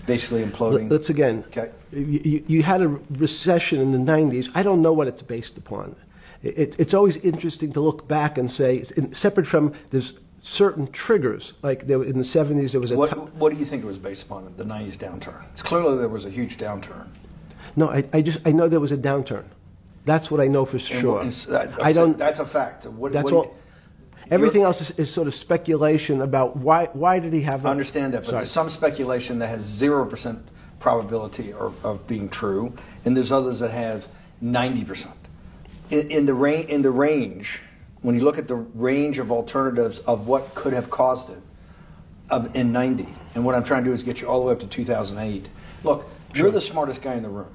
basically imploding. Let's again, okay. You had a recession in the 90s. I don't know what it's based upon. It's always interesting to look back and say, separate from there's certain triggers, like there, in the 70s there was a... What do you think it was based upon in the 90s downturn? It's clearly there was a huge downturn. No, I know there was a downturn. That's what I know for sure. I don't... That's a fact. That's all. Everything else is sort of speculation about why did he have that? I understand that, but there's some speculation that has 0% probability of being true, and there's others that have 90%. In the range, when you look at the range of alternatives of what could have caused it in 90, and what I'm trying to do is get you all the way up to 2008. Look, you're the smartest guy in the room,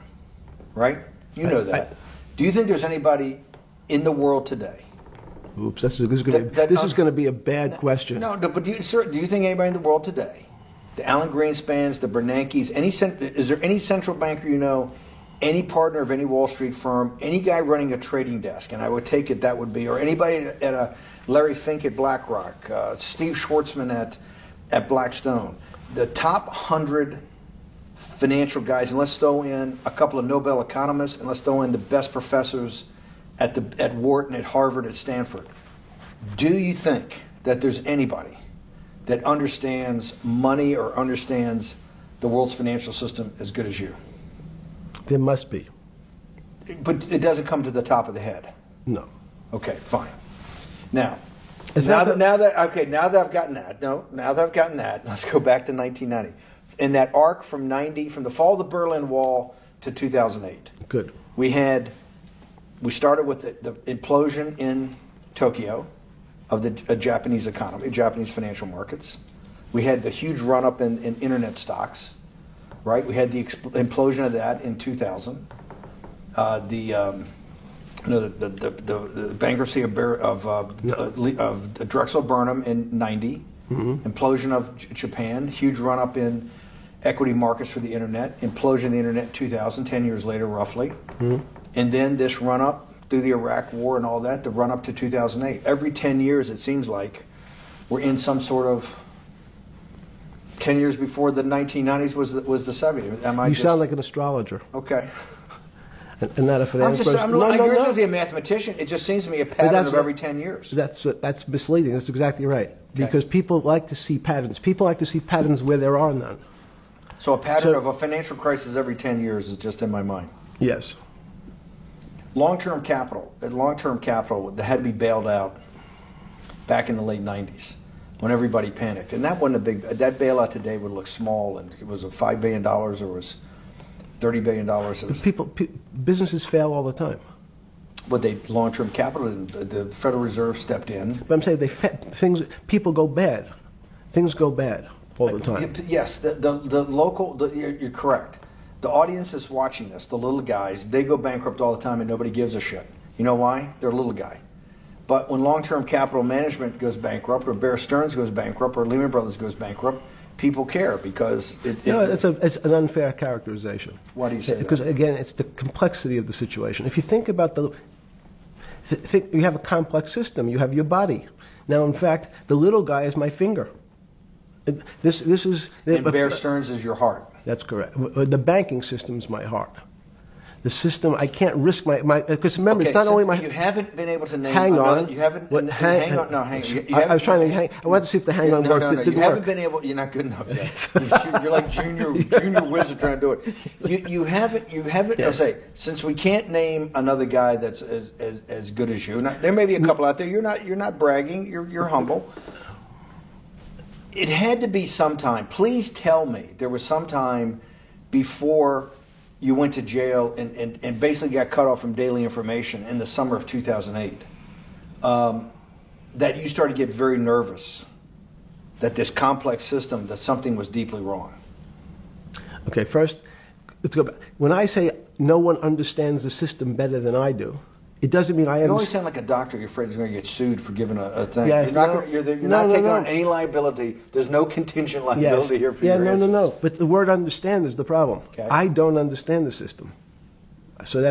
right? You know that. Do you think there's anybody in the world today? Oops, this is going to be a bad question. No, but do you think anybody in the world today, the Alan Greenspans, the Bernankes, is there any central banker you know, any partner of any Wall Street firm, any guy running a trading desk, and I would take it that would be, or anybody at a Larry Fink at BlackRock, Steve Schwartzman at Blackstone, the top 100 financial guys, and let's throw in a couple of Nobel economists, and let's throw in the best professors at Wharton, at Harvard, at Stanford. Do you think that there's anybody that understands money or understands the world's financial system as good as you? There must be. But it doesn't come to the top of the head. No. Okay, fine. Now that I've gotten that, let's go back to 1990. In that arc from the fall of the Berlin Wall to 2008. Good. We started with the implosion in Tokyo of the Japanese economy, Japanese financial markets. We had the huge run-up in internet stocks, right? We had the implosion of that in 2000. The bankruptcy of Drexel Burnham in 90. Mm-hmm. Implosion of Japan, huge run-up in equity markets for the internet, implosion of the internet in 2000, 10 years later roughly. Mm-hmm. And then this run-up through the Iraq War and all that, the run-up to 2008. Every 10 years, it seems like, we're in some sort of 10 years before the 1990s was the 70s. You sound like an astrologer. Okay. And not a finance person. I'm not a mathematician. It just seems to me a pattern of every 10 years. That's misleading. That's exactly right. Okay. Because people like to see patterns. People like to see patterns where there are none. So a pattern of a financial crisis every 10 years is just in my mind. Yes. Long-term capital that had to be bailed out back in the late 90s when everybody panicked. And that wasn't that bailout today would look small, and it was a $5 billion or was $30 billion. Businesses fail all the time. But long-term capital, the Federal Reserve stepped in. But I'm saying people go bad. Things go bad all the time. Yes, you're correct. The audience is watching this, the little guys, they go bankrupt all the time and nobody gives a shit. You know why? They're a little guy. But when long-term capital management goes bankrupt, or Bear Stearns goes bankrupt, or Lehman Brothers goes bankrupt, people care because it's an unfair characterization. Why do you say that? Because again, it's the complexity of the situation. If you think about you have a complex system. You have your body. Now, in fact, the little guy is my finger. This is. And Bear Stearns is your heart. That's correct. The banking system is my heart. The system, I can't risk my because remember, it's not only my. You haven't been able to name. Hang on. You haven't. Hang on. No, hang on. I was trying to hang. I wanted to see if the hang on worked. No. You haven't been able. You're not good enough yet. You're like junior wizard trying to do it. You haven't. Yes. I'll say, since we can't name another guy that's as good as you. There may be a couple out there. You're not bragging. You're humble. It had to be sometime. Please tell me there was some time before you went to jail and basically got cut off from daily information in the summer of 2008, that you started to get very nervous that this complex system, that something was deeply wrong? Okay, first, let's go back. When I say no one understands the system better than I do, it doesn't mean I You always understand. sound like a doctor. You're afraid he's going to get sued for giving a thing. Yes, You're not taking on no. any liability. There's no contingent Yes. liability here for Yeah, your no, answers. no. But the word understand is the problem. Okay. I don't understand the system. So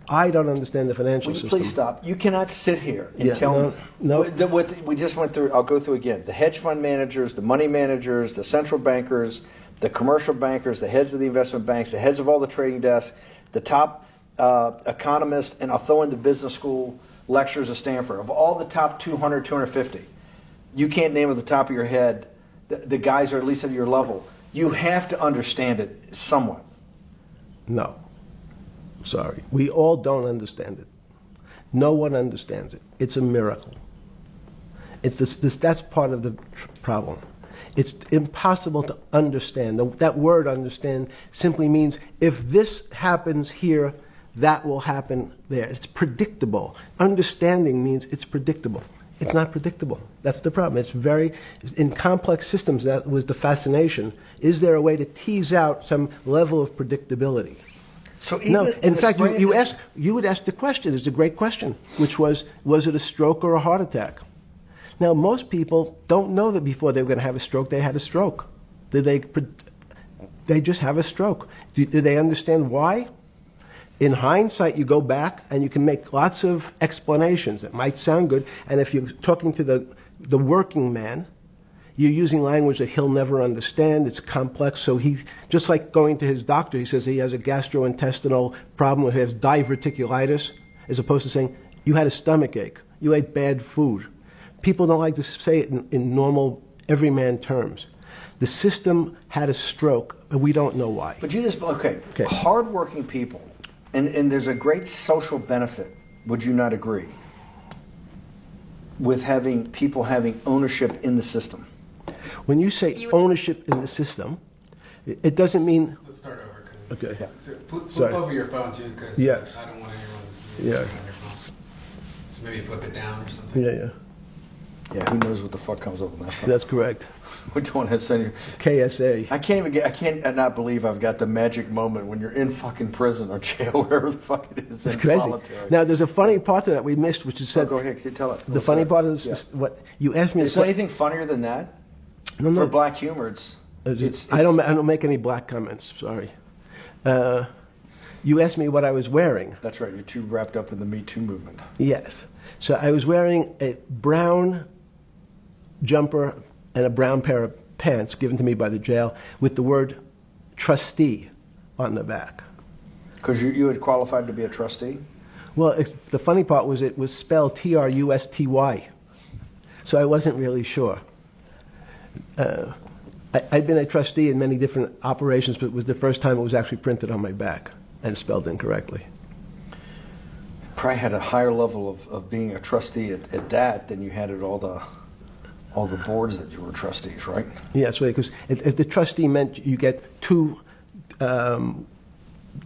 I don't understand the financial Will you system. please stop? You cannot sit here and tell no, me. no. What we just went through, I'll go through again. The hedge fund managers, the money managers, the central bankers, the commercial bankers, the heads of the investment banks, the heads of all the trading desks, the top economists, and I'll throw in the business school lecturers at Stanford. Of all the top 200, 250, you can't name at the top of your head the guys are at least at your level. You have to understand it somewhat. No. Sorry. We all don't understand it. No one understands it. It's a miracle. That's part of the problem. It's impossible to understand. That word understand simply means if this happens here, that will happen there. It's predictable. Understanding means it's predictable. It's not predictable. That's the problem. In complex systems, that was the fascination. Is there a way to tease out some level of predictability? So even No. In fact, you would ask the question. It's a great question, which was it a stroke or a heart attack? Now, most people don't know that before they were going to have a stroke, they had a stroke. They just have a stroke. Do they understand why? In hindsight, you go back and you can make lots of explanations. It might sound good, and if you're talking to the working man, you're using language that he'll never understand. It's complex, so he, just like going to his doctor, he says he has a gastrointestinal problem, or he has diverticulitis, as opposed to saying, you had a stomach ache, you ate bad food. People don't like to say it in normal, everyman terms. The system had a stroke, and we don't know why. But you just, okay. Hardworking people, and there's a great social benefit, would you not agree, with people having ownership in the system? When you say ownership in the system, it doesn't mean... Let's start over. Okay. Yeah. So flip Sorry. over your phone too, because Yes. I don't want anyone to see Yeah. what's on your phone. So maybe flip it down or something. Yeah. Yeah, who knows what the fuck comes up with that phone? That's correct. We don't want to send you. KSA. I can't not believe I've got the magic moment when you're in fucking prison or jail, wherever the fuck it is, It's in crazy. solitary. Now, there's a funny part to that we missed, which is said... Go ahead, tell it. The funny part is what you asked me... Is there anything funnier than that? No. For black humor, I don't make any black comments. Sorry. You asked me what I was wearing. That's right. You're too wrapped up in the Me Too movement. Yes. So I was wearing a brown jumper and a brown pair of pants given to me by the jail with the word trustee on the back. Because you had qualified to be a trustee? Well, the funny part was it was spelled Trusty. So I wasn't really sure. I'd been a trustee in many different operations, but it was the first time it was actually printed on my back and spelled incorrectly. Probably had a higher level of being a trustee at that than you had at all the boards that you were trustees, right? Yes, right, because as the trustee meant you get two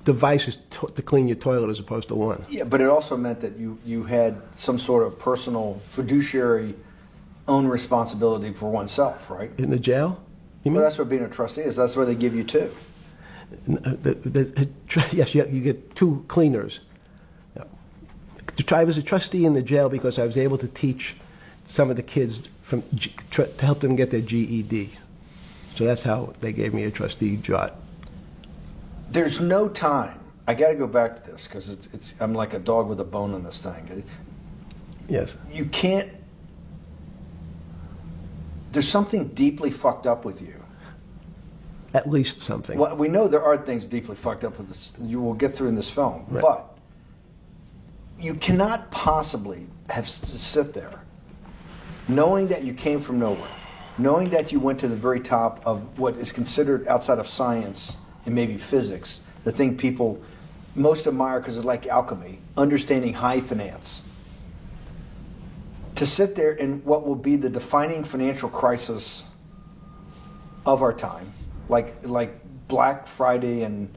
devices to clean your toilet as opposed to one. Yeah, but it also meant that you had some sort of personal fiduciary own responsibility for oneself, right? In the jail? You mean? Well, that's what being a trustee is. That's where they give you two. Yes, you get two cleaners. I was a trustee in the jail because I was able to teach some of the kids to help them get their GED. So that's how they gave me a trustee job. There's no time. I got to go back to this because I'm like a dog with a bone in this thing. Yes. You can't. There's something deeply fucked up with you. At least something. Well, we know there are things deeply fucked up with this. You will get through in this film, Right. But you cannot possibly sit there knowing that you came from nowhere, knowing that you went to the very top of what is considered outside of science and maybe physics, the thing people most admire because it's like alchemy, understanding high finance. To sit there in what will be the defining financial crisis of our time, like Black Friday and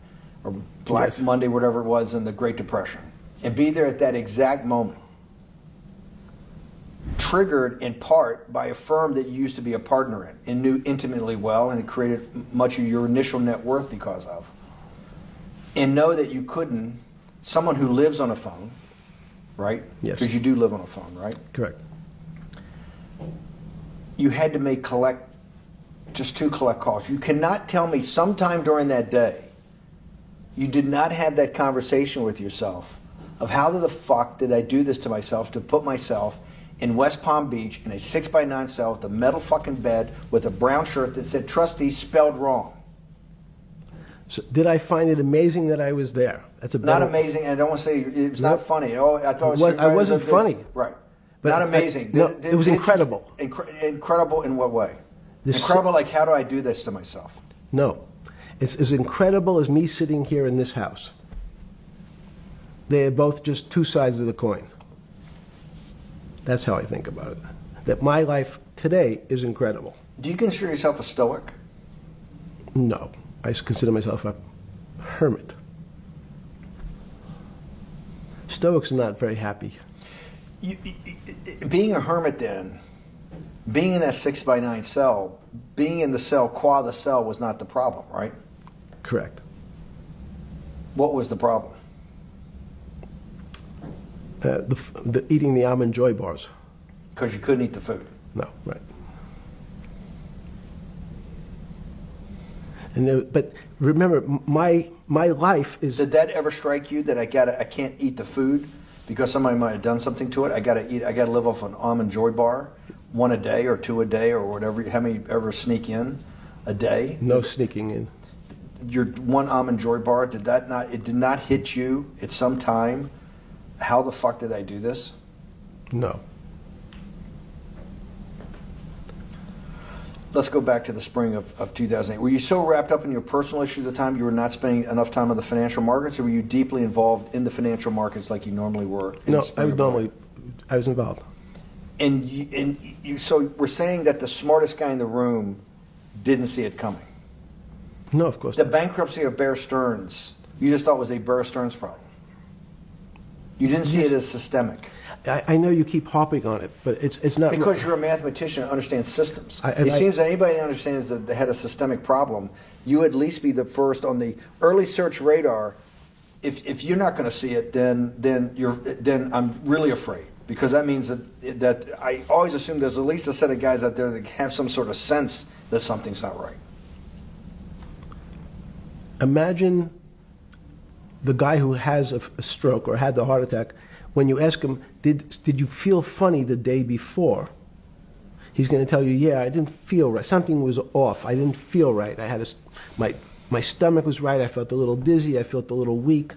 or Black Yes. Monday, whatever it was, in the Great Depression, and be there at that exact moment, triggered in part by a firm that you used to be a partner in and knew intimately well, and it created much of your initial net worth because of, and know that you couldn't, someone who lives on a phone, right? Yes. Because you do live on a phone, right? Correct. You had to make just 2 collect calls. You cannot tell me sometime during that day you did not have that conversation with yourself of how the fuck did I do this to myself to put myself in West Palm Beach in a 6x9 cell with a metal fucking bed with a brown shirt that said trustee spelled wrong. So did I find it amazing that I was there? That's a Not better- amazing, and I don't want to say it's Nope. not funny. Oh, I thought I wasn't funny. Right. But Not amazing. no, it was incredible. Incredible in what way? This- Incredible like, how do I do this to myself? No. It's as incredible as me sitting here in this house. They are both just 2 sides of the coin. That's how I think about it. That my life today is incredible. Do you consider yourself a stoic? No. I consider myself a hermit. Stoics are not very happy. Being a hermit then, being in that 6x9 cell, being in the cell, qua the cell was not the problem, right? Correct. What was the problem? Eating the almond joy bars. Because you couldn't eat the food. No, right. But remember, my life is. Did that ever strike you that I can't eat the food because somebody might have done something to it? I gotta live off an almond joy bar, 1 a day or 2 a day or whatever. How many ever sneak in a day? No sneaking in. Your 1 almond joy bar, it did not hit you at some time? How the fuck did I do this? No. Let's go back to the spring of 2008. Were you so wrapped up in your personal issues at the time you were not spending enough time on the financial markets, or were you deeply involved in the financial markets like you normally were? No, I was involved. So we're saying that the smartest guy in the room didn't see it coming. No, of course The not. bankruptcy of Bear Stearns, you just thought was a Bear Stearns problem. You didn't see it as systemic. I know you keep harping on it, but it's not. Because you're a mathematician and understands systems. It Seems that anybody that understands that they had a systemic problem, you would at least be the first on the early search radar. If you're not going to see it, then I'm really afraid, because that means that I always assume there's at least a set of guys out there that have some sort of sense that something's not right. Imagine the guy who has a stroke or had the heart attack. When you ask him, did you feel funny the day before? He's going to tell you, yeah, I didn't feel right. Something was off. I didn't feel right. I had my stomach was right. I felt a little dizzy. I felt a little weak.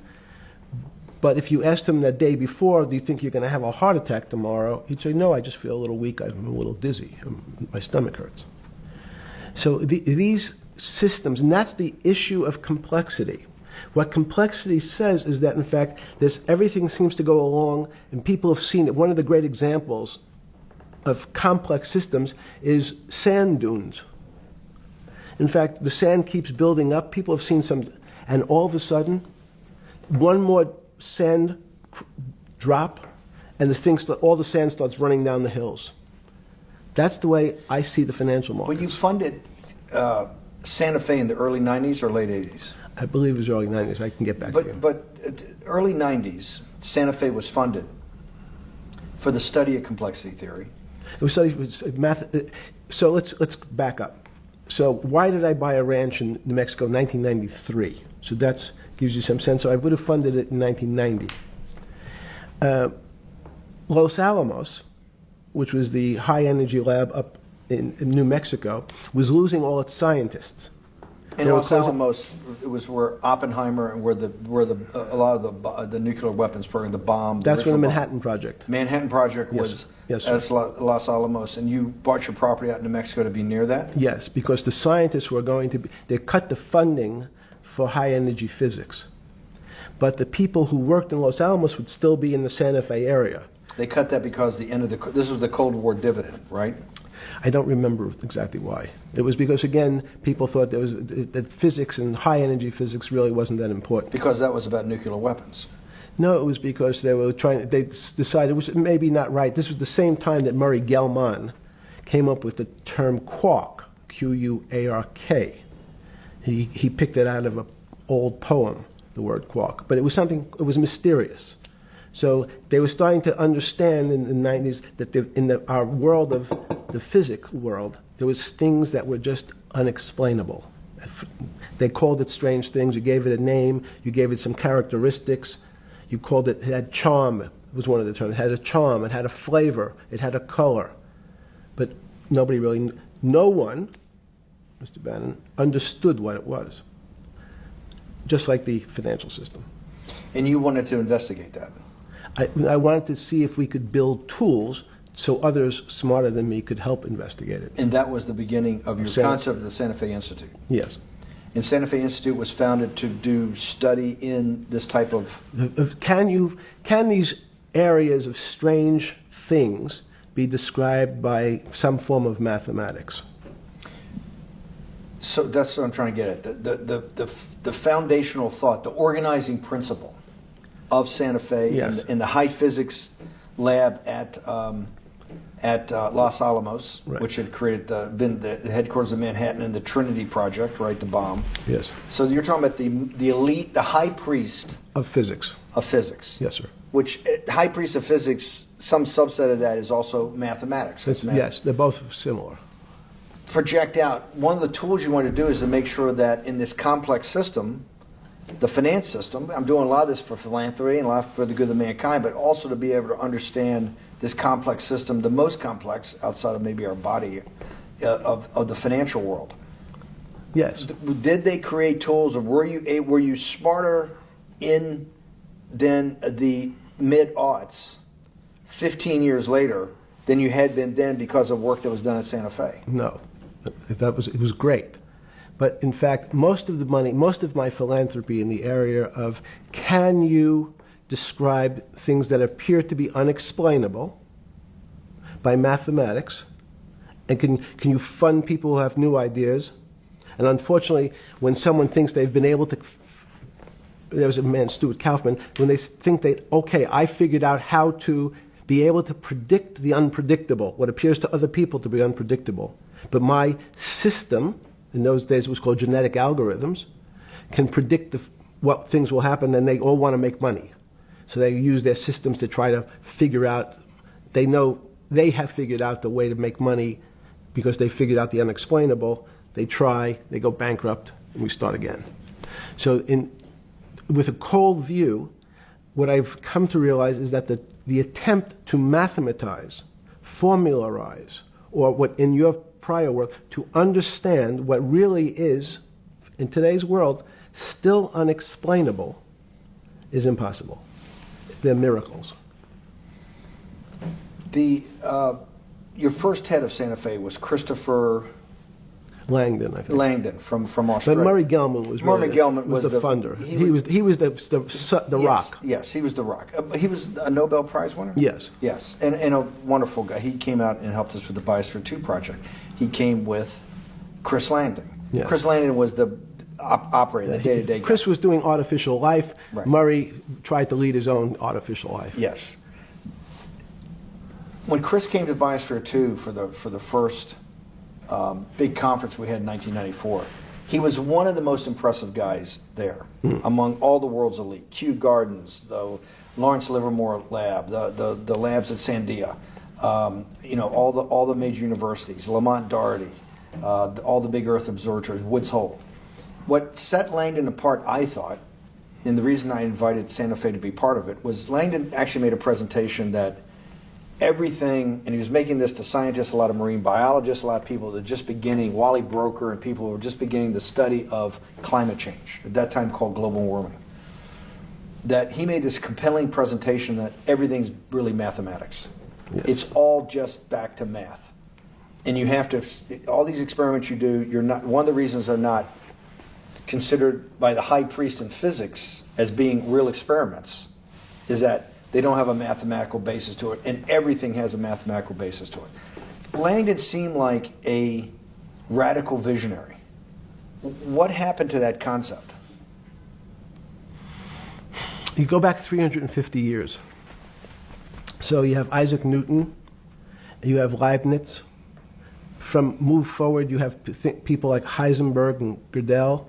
But if you asked him that day before, do you think you're going to have a heart attack tomorrow? He'd say, no, I just feel a little weak. I'm a little dizzy. My stomach hurts. So these systems, and that's the issue of complexity. What complexity says is that, in fact, everything seems to go along, and people have seen it. One of the great examples of complex systems is sand dunes. In fact, the sand keeps building up. People have seen some, and all of a sudden, one more sand drop, and all the sand starts running down the hills. That's the way I see the financial markets. Well, you funded Santa Fe in the early 90s or late 80s? I believe it was early 90s. I can get back to you. But early 90s, Santa Fe was funded for the study of complexity theory. It was math. So let's back up. So why did I buy a ranch in New Mexico in 1993? So that gives you some sense. So I would have funded it in 1990. Los Alamos, which was the high-energy lab up in New Mexico, was losing all its scientists. In Los Alamos, it was where Oppenheimer and where a lot of the nuclear weapons program, the bomb. That's where the Manhattan Project. Manhattan Project was Yes, Los Alamos, and you bought your property out in New Mexico to be near that? Yes, because the scientists were going to they cut the funding for high-energy physics. But the people who worked in Los Alamos would still be in the Santa Fe area. They cut that because this was the Cold War dividend, right? I don't remember exactly why. It was because, again, people thought that physics and high-energy physics really wasn't that important. Because that was about nuclear weapons. No, it was because they decided, which may be not right. This was the same time that Murray Gell-Mann came up with the term quark, Q-U-A-R-K. He picked it out of an old poem, the word quark. But it was mysterious. So they were starting to understand in the 90s that our world of the physics world, there was things that were just unexplainable. They called it strange things. You gave it a name. You gave it some characteristics. You called it had charm, was one of the terms. It had a charm. It had a flavor. It had a color. But no one, Mr. Bannon, understood what it was. Just like the financial system. And you wanted to investigate that? I wanted to see if we could build tools so others smarter than me could help investigate it. And that was the beginning of your concept of the Santa Fe Institute? Yes. And Santa Fe Institute was founded to do study in this type of... Can these areas of strange things be described by some form of mathematics? So that's what I'm trying to get at. The foundational thought, the organizing principle of Santa Fe, yes, in the high physics lab at Los Alamos, right, which had been the headquarters of Manhattan, and the Trinity Project, right, the bomb. Yes. So you're talking about the elite, the high priest of physics. Of physics. Yes, sir. Which high priest of physics, some subset of that is also mathematics. Yes, they're both similar. Project out. One of the tools you want to do is to make sure that in this complex system, the finance system, I'm doing a lot of this for philanthropy and a lot for the good of mankind, but also to be able to understand this complex system, the most complex outside of maybe our body, of the financial world. Yes. Did they create tools, or were you smarter in than the mid-aughts, 15 years later, than you had been then because of work that was done at Santa Fe? No, it was great. But in fact, most of the money, most of my philanthropy in the area of can you describe things that appear to be unexplainable by mathematics, and can you fund people who have new ideas? And unfortunately, when someone thinks they've been able to, there was a man, Stuart Kaufman, when they think okay, I figured out how to be able to predict the unpredictable, what appears to other people to be unpredictable. But my system, in those days it was called genetic algorithms, can predict what things will happen, and they all want to make money. So they use their systems to try to figure out, they know they have figured out the way to make money because they figured out the unexplainable. They try, they go bankrupt, and we start again. So with a cold view, what I've come to realize is that the attempt to mathematize, formularize, or what in your prior world, to understand what really is, in today's world, still unexplainable, is impossible. They're miracles. Your first head of Santa Fe was Christopher Langdon, I think. Langdon from Australia. But Murray Gell-Mann was Murray Gell-Mann was the funder. He was the rock. Yes, he was the rock. He was a Nobel Prize winner? Yes. Yes, and a wonderful guy. He came out and helped us with the Biosphere 2 project. He came with Chris Langdon. Yes. Chris Langdon was the operator, the day-to-day guy. Chris was doing artificial life. Right. Murray tried to lead his own artificial life. Yes. When Chris came to Biosphere 2 for the first big conference we had in 1994, he was one of the most impressive guys there among all the world's elite. Kew Gardens, the Lawrence Livermore Lab, the labs at Sandia, all the major universities, Lamont Doherty, all the big Earth observatories, Woods Hole. What set Langdon apart, I thought, and the reason I invited Santa Fe to be part of it, was Langdon actually made a presentation that everything, and he was making this to scientists, a lot of marine biologists, a lot of people that were just beginning, Wally Broker and people who were just beginning the study of climate change, at that time called global warming. That he made this compelling presentation that everything's really mathematics. Yes. It's all just back to math. And you have to, all these experiments you do, you're not, one of the reasons they're not considered by the high priest in physics as being real experiments is that they don't have a mathematical basis to it, and everything has a mathematical basis to it. Langdon seemed like a radical visionary. What happened to that concept? You go back 350 years. So you have Isaac Newton, you have Leibniz. From move forward, you have people like Heisenberg and Gödel,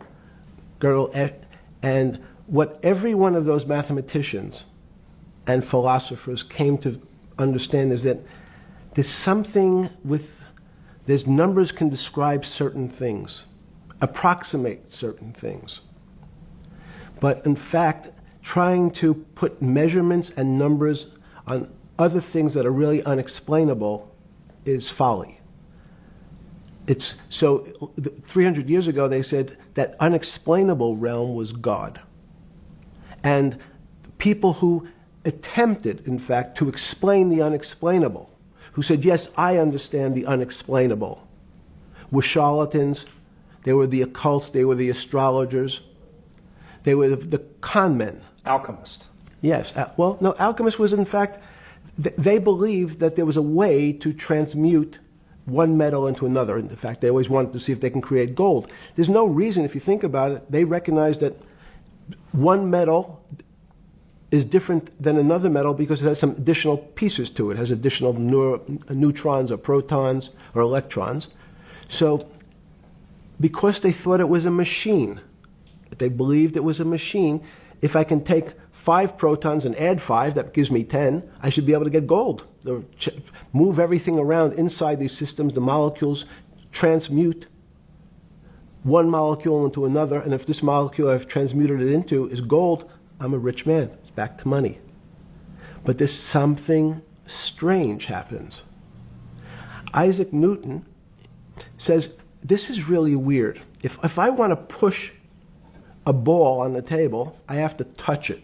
and what every one of those mathematicians and philosophers came to understand is that there's numbers can describe certain things, approximate certain things. But in fact, trying to put measurements and numbers on other things that are really unexplainable is folly. So 300 years ago, they said that unexplainable realm was God. And people who attempted, in fact, to explain the unexplainable, who said, yes, I understand the unexplainable, were charlatans, they were the occults, they were the astrologers, they were the con men. Alchemist. Yes. Well, no, alchemist was, in fact, they believed that there was a way to transmute one metal into another. In fact, they always wanted to see if they can create gold. There's no reason, if you think about it, they recognize that one metal is different than another metal because it has some additional pieces to it. It has additional neutrons or protons or electrons. So because they thought it was a machine, they believed it was a machine, if I can take 5 protons and add 5, that gives me 10, I should be able to get gold. Move everything around inside these systems, the molecules transmute one molecule into another, and if this molecule I've transmuted it into is gold, I'm a rich man. It's back to money. But there's something strange happens. Isaac Newton says, this is really weird. If I want to push a ball on the table, I have to touch it.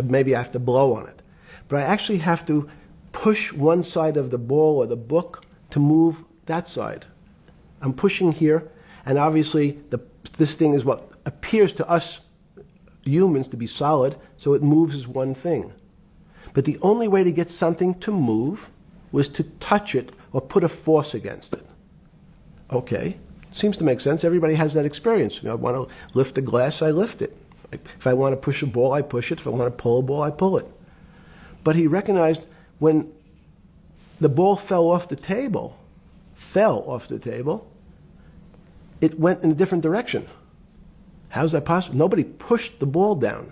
Maybe I have to blow on it. But I actually have to push one side of the ball or the book to move that side. I'm pushing here, and obviously this thing is what appears to us humans to be solid, so it moves as one thing. But the only way to get something to move was to touch it or put a force against it. Okay, seems to make sense. Everybody has that experience. I want to lift a glass, I lift it. If I want to push a ball, I push it. If I want to pull a ball, I pull it. But he recognized when the ball fell off the table, it went in a different direction. How's that possible? Nobody pushed the ball down.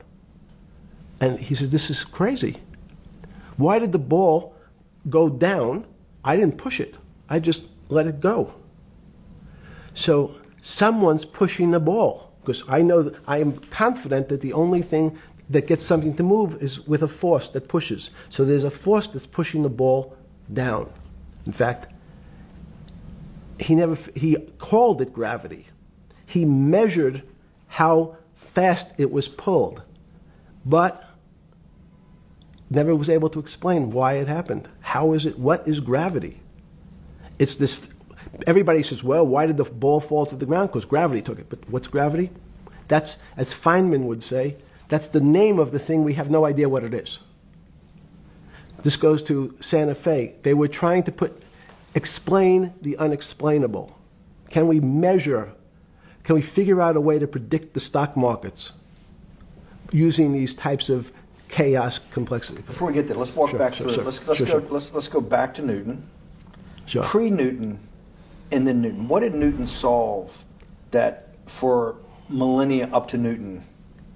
And he said, this is crazy. Why did the ball go down? I didn't push it. I just let it go. So someone's pushing the ball, because I know that I am confident that the only thing that gets something to move is with a force that pushes. So there's a force that's pushing the ball down. In fact, he called it gravity. He measured how fast it was pulled, but never was able to explain why it happened. How is it? What is gravity? It's this. Everybody says, well, why did the ball fall to the ground? Because gravity took it. But what's gravity? That's, as Feynman would say, that's the name of the thing. We have no idea what it is. This goes to Santa Fe. They were trying to explain the unexplainable. Can we measure? Can we figure out a way to predict the stock markets using these types of chaos complexity? Before we get there, let's walk back through it. Let's go back to Newton. Sure. Pre-Newton and then Newton. What did Newton solve that for millennia up to Newton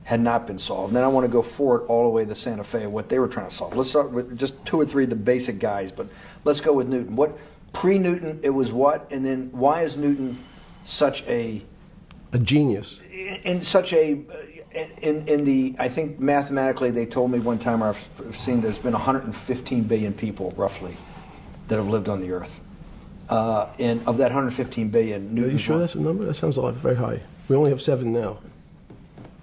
had not been solved? And then I want to go forward all the way to Santa Fe, what they were trying to solve. Let's start with just 2 or 3 of the basic guys, but let's go with Newton. What pre-Newton, it was what? And then why is Newton such a genius? In such a in the, I think mathematically they told me one time, I've seen there's been 115 billion people roughly that have lived on the earth. And of that 115 billion, Newton. Are you sure that's a number? That sounds a lot very high. We only have 7 now.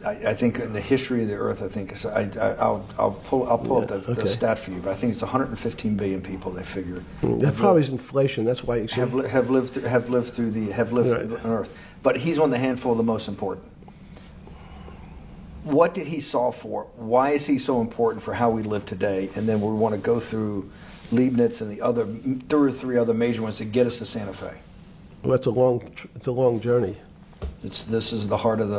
I think in the history of the earth, I think I'll pull up the stat for you, but I think it's 115 billion people. They figure that probably is inflation. That's why you have lived on Earth. But he's one of the handful of the most important. What did he solve for? Why is he so important for how we live today? And then we want to go through Leibniz and the other 2 or 3 other major ones to get us to Santa Fe? Well, it's a long journey. This is the heart of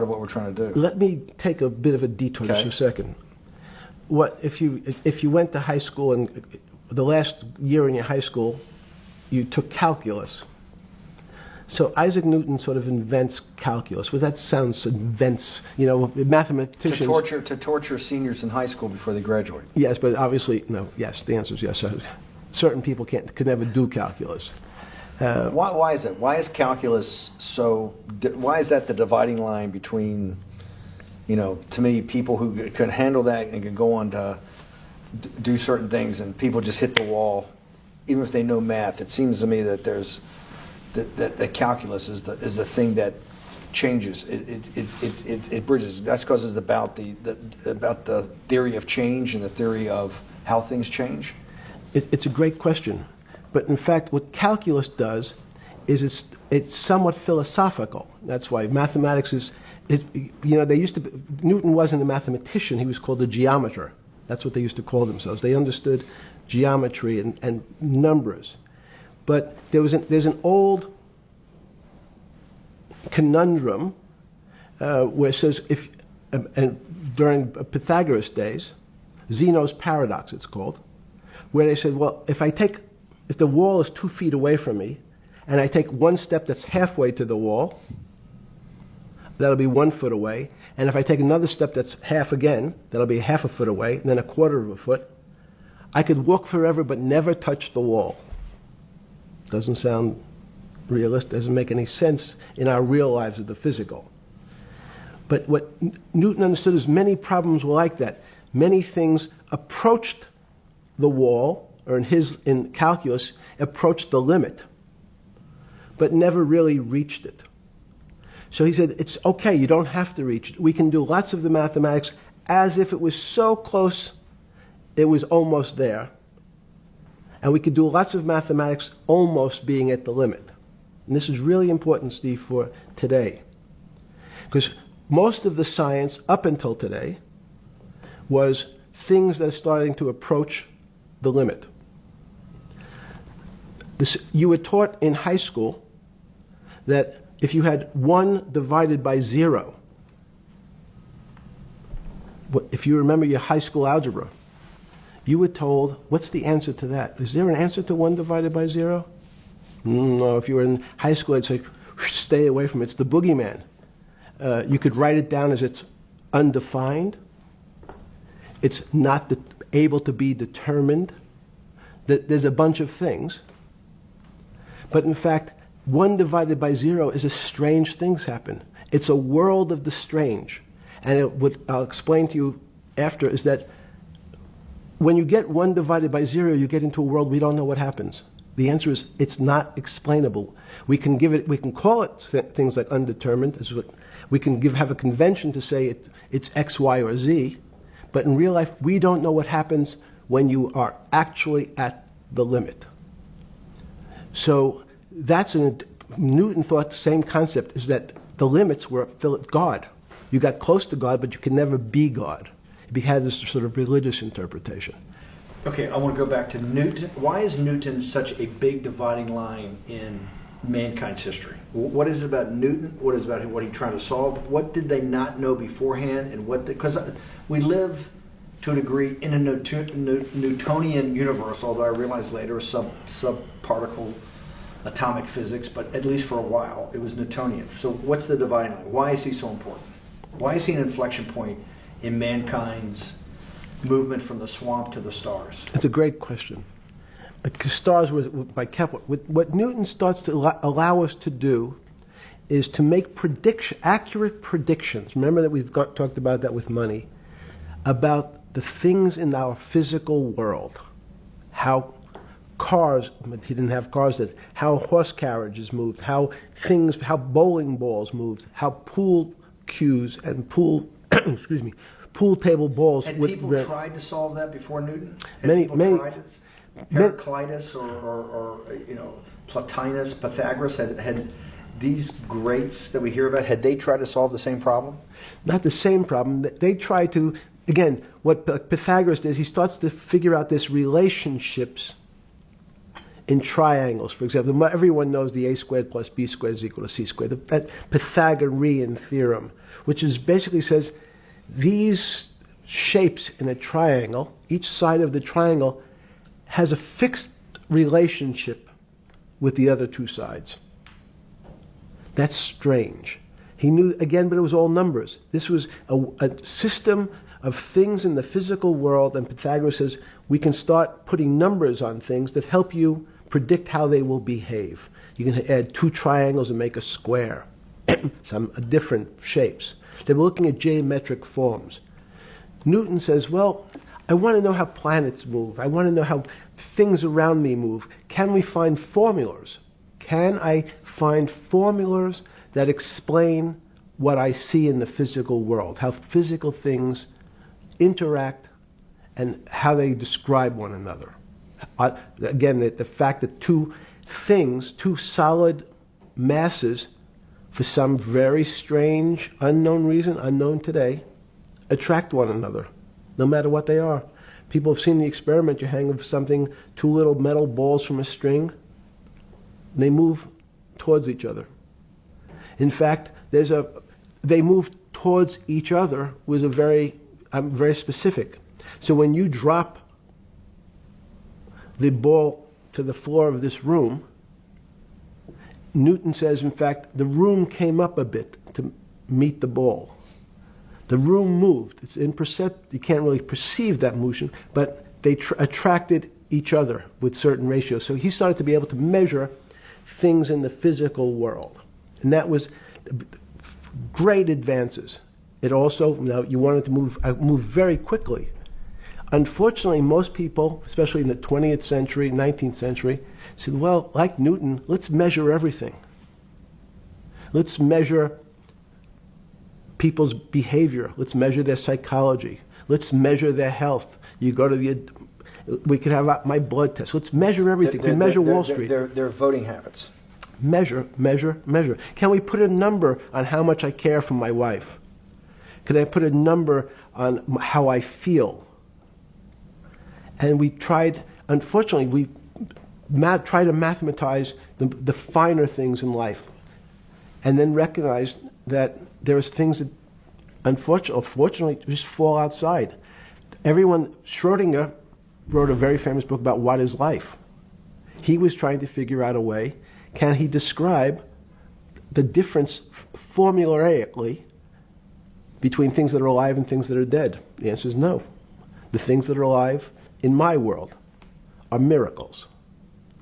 what we're trying to do. Let me take a bit of a detour just Okay. a second. What if you went to high school and the last year in your high school, you took calculus? So Isaac Newton sort of invents calculus. Well, that sounds invents. Mathematicians. To torture seniors in high school before they graduate. Yes, but obviously no. Yes, the answer is yes. Certain people could never do calculus. Why is that? Why is calculus so? Why is that the dividing line between, to me, people who can handle that and can go on to do certain things, and people just hit the wall, even if they know math? It seems to me that there's that calculus is the thing that changes. It bridges. That's because it's about the theory of change and the theory of how things change. It's a great question. But in fact, what calculus does is it's somewhat philosophical. That's why mathematics is Newton wasn't a mathematician, he was called a geometer. That's what they used to call themselves. They understood geometry and numbers. But there's an old conundrum where it says, during Pythagoras' days, Zeno's paradox it's called, where they said, well, if the wall is 2 feet away from me, and I take one step that's halfway to the wall, that'll be 1 foot away. And if I take another step that's half again, that'll be half a foot away, and then 1/4 of a foot. I could walk forever but never touch the wall. Doesn't sound realistic, doesn't make any sense in our real lives of the physical. But what Newton understood is many problems were like that. Many things approached the wall, or in calculus, approached the limit, but never really reached it. So he said, it's okay, you don't have to reach it. We can do lots of the mathematics as if it was so close, it was almost there. And we could do lots of mathematics almost being at the limit. And this is really important, Steve, for today. Because most of the science up until today was things that are starting to approach the limit. You were taught in high school that if you had 1 divided by 0, if you remember your high school algebra, you were told, what's the answer to that? Is there an answer to 1 divided by 0? No, if you were in high school, I'd say, stay away from it. It's the boogeyman. You could write it down as it's undefined. It's not able to be determined. There's a bunch of things. But in fact, 1 divided by 0 is a strange things happen. It's a world of the strange. And what I'll explain to you after is that when you get 1 divided by 0, you get into a world we don't know what happens. The answer is it's not explainable. We can call it things like undetermined. We can have a convention to say it's X, Y, or Z. But in real life, we don't know what happens when you are actually at the limit. So Newton thought the same concept is that the limits were God. You got close to God, but you can never be God. He had this sort of religious interpretation. Okay, I want to go back to Newton. Why is Newton such a big dividing line in mankind's history? What is it about Newton? What is it about what he tried to solve? What did they not know beforehand? And because we live to a degree in a Newtonian universe, although I realized later subparticle atomic physics, but at least for a while it was Newtonian. So what's the dividing line? Why is he so important? Why is he an inflection point in mankind's movement from the swamp to the stars? It's a great question. Stars was by Kepler. What Newton starts to allow us to do is to make accurate predictions. Remember that we've talked about that with money, about the things in our physical world, how cars, he didn't have cars, how horse carriages moved, how bowling balls moved, how pool cues and pool table balls. Had people tried to solve that before Newton? Many tried it? Heraclitus or Plotinus, Pythagoras had these greats that we hear about. Had they tried to solve the same problem? Not the same problem. They tried to again, what Pythagoras does, he starts to figure out this relationships in triangles. For example, everyone knows the a squared plus b squared is equal to c squared. That Pythagorean theorem, which is basically says these shapes in a triangle, each side of the triangle has a fixed relationship with the other two sides. That's strange. He knew, again, but it was all numbers. This was a system of things in the physical world, and Pythagoras says we can start putting numbers on things that help you predict how they will behave. You can add two triangles and make a square, some different shapes. They were looking at geometric forms. Newton says, well, I want to know how planets move. I want to know how things around me move. Can we find formulas? Can I find formulas that explain what I see in the physical world, how physical things interact and how they describe one another? Again, the fact that two things, two solid masses, for some very strange, unknown reason, unknown today, attract one another, no matter what they are. People have seen the experiment. You hang something, two little metal balls from a string, and they move towards each other. In fact, they move towards each other was a very specific. So when you drop the ball to the floor of this room, Newton says, in fact, the room came up a bit to meet the ball. The room moved. It's imperceptible. You can't really perceive that motion, but they attracted each other with certain ratios. So he started to be able to measure things in the physical world. And that was great advances. It also, now you wanted to move very quickly. Unfortunately, most people, especially in the 20th century, 19th century, said, well, like Newton, let's measure everything. Let's measure people's behavior. Let's measure their psychology. Let's measure their health. You go to we could have my blood test. Let's measure everything. We measure Wall Street. Their voting habits. Measure, measure, measure. Can we put a number on how much I care for my wife? Can I put a number on how I feel? And we tried, unfortunately, we try to mathematize the finer things in life, and then recognize that there's things that unfortunately just fall outside. Schrodinger wrote a very famous book about what is life. He was trying to figure out a way, can he describe the difference formulaically between things that are alive and things that are dead? The answer is no. The things that are alive in my world are miracles,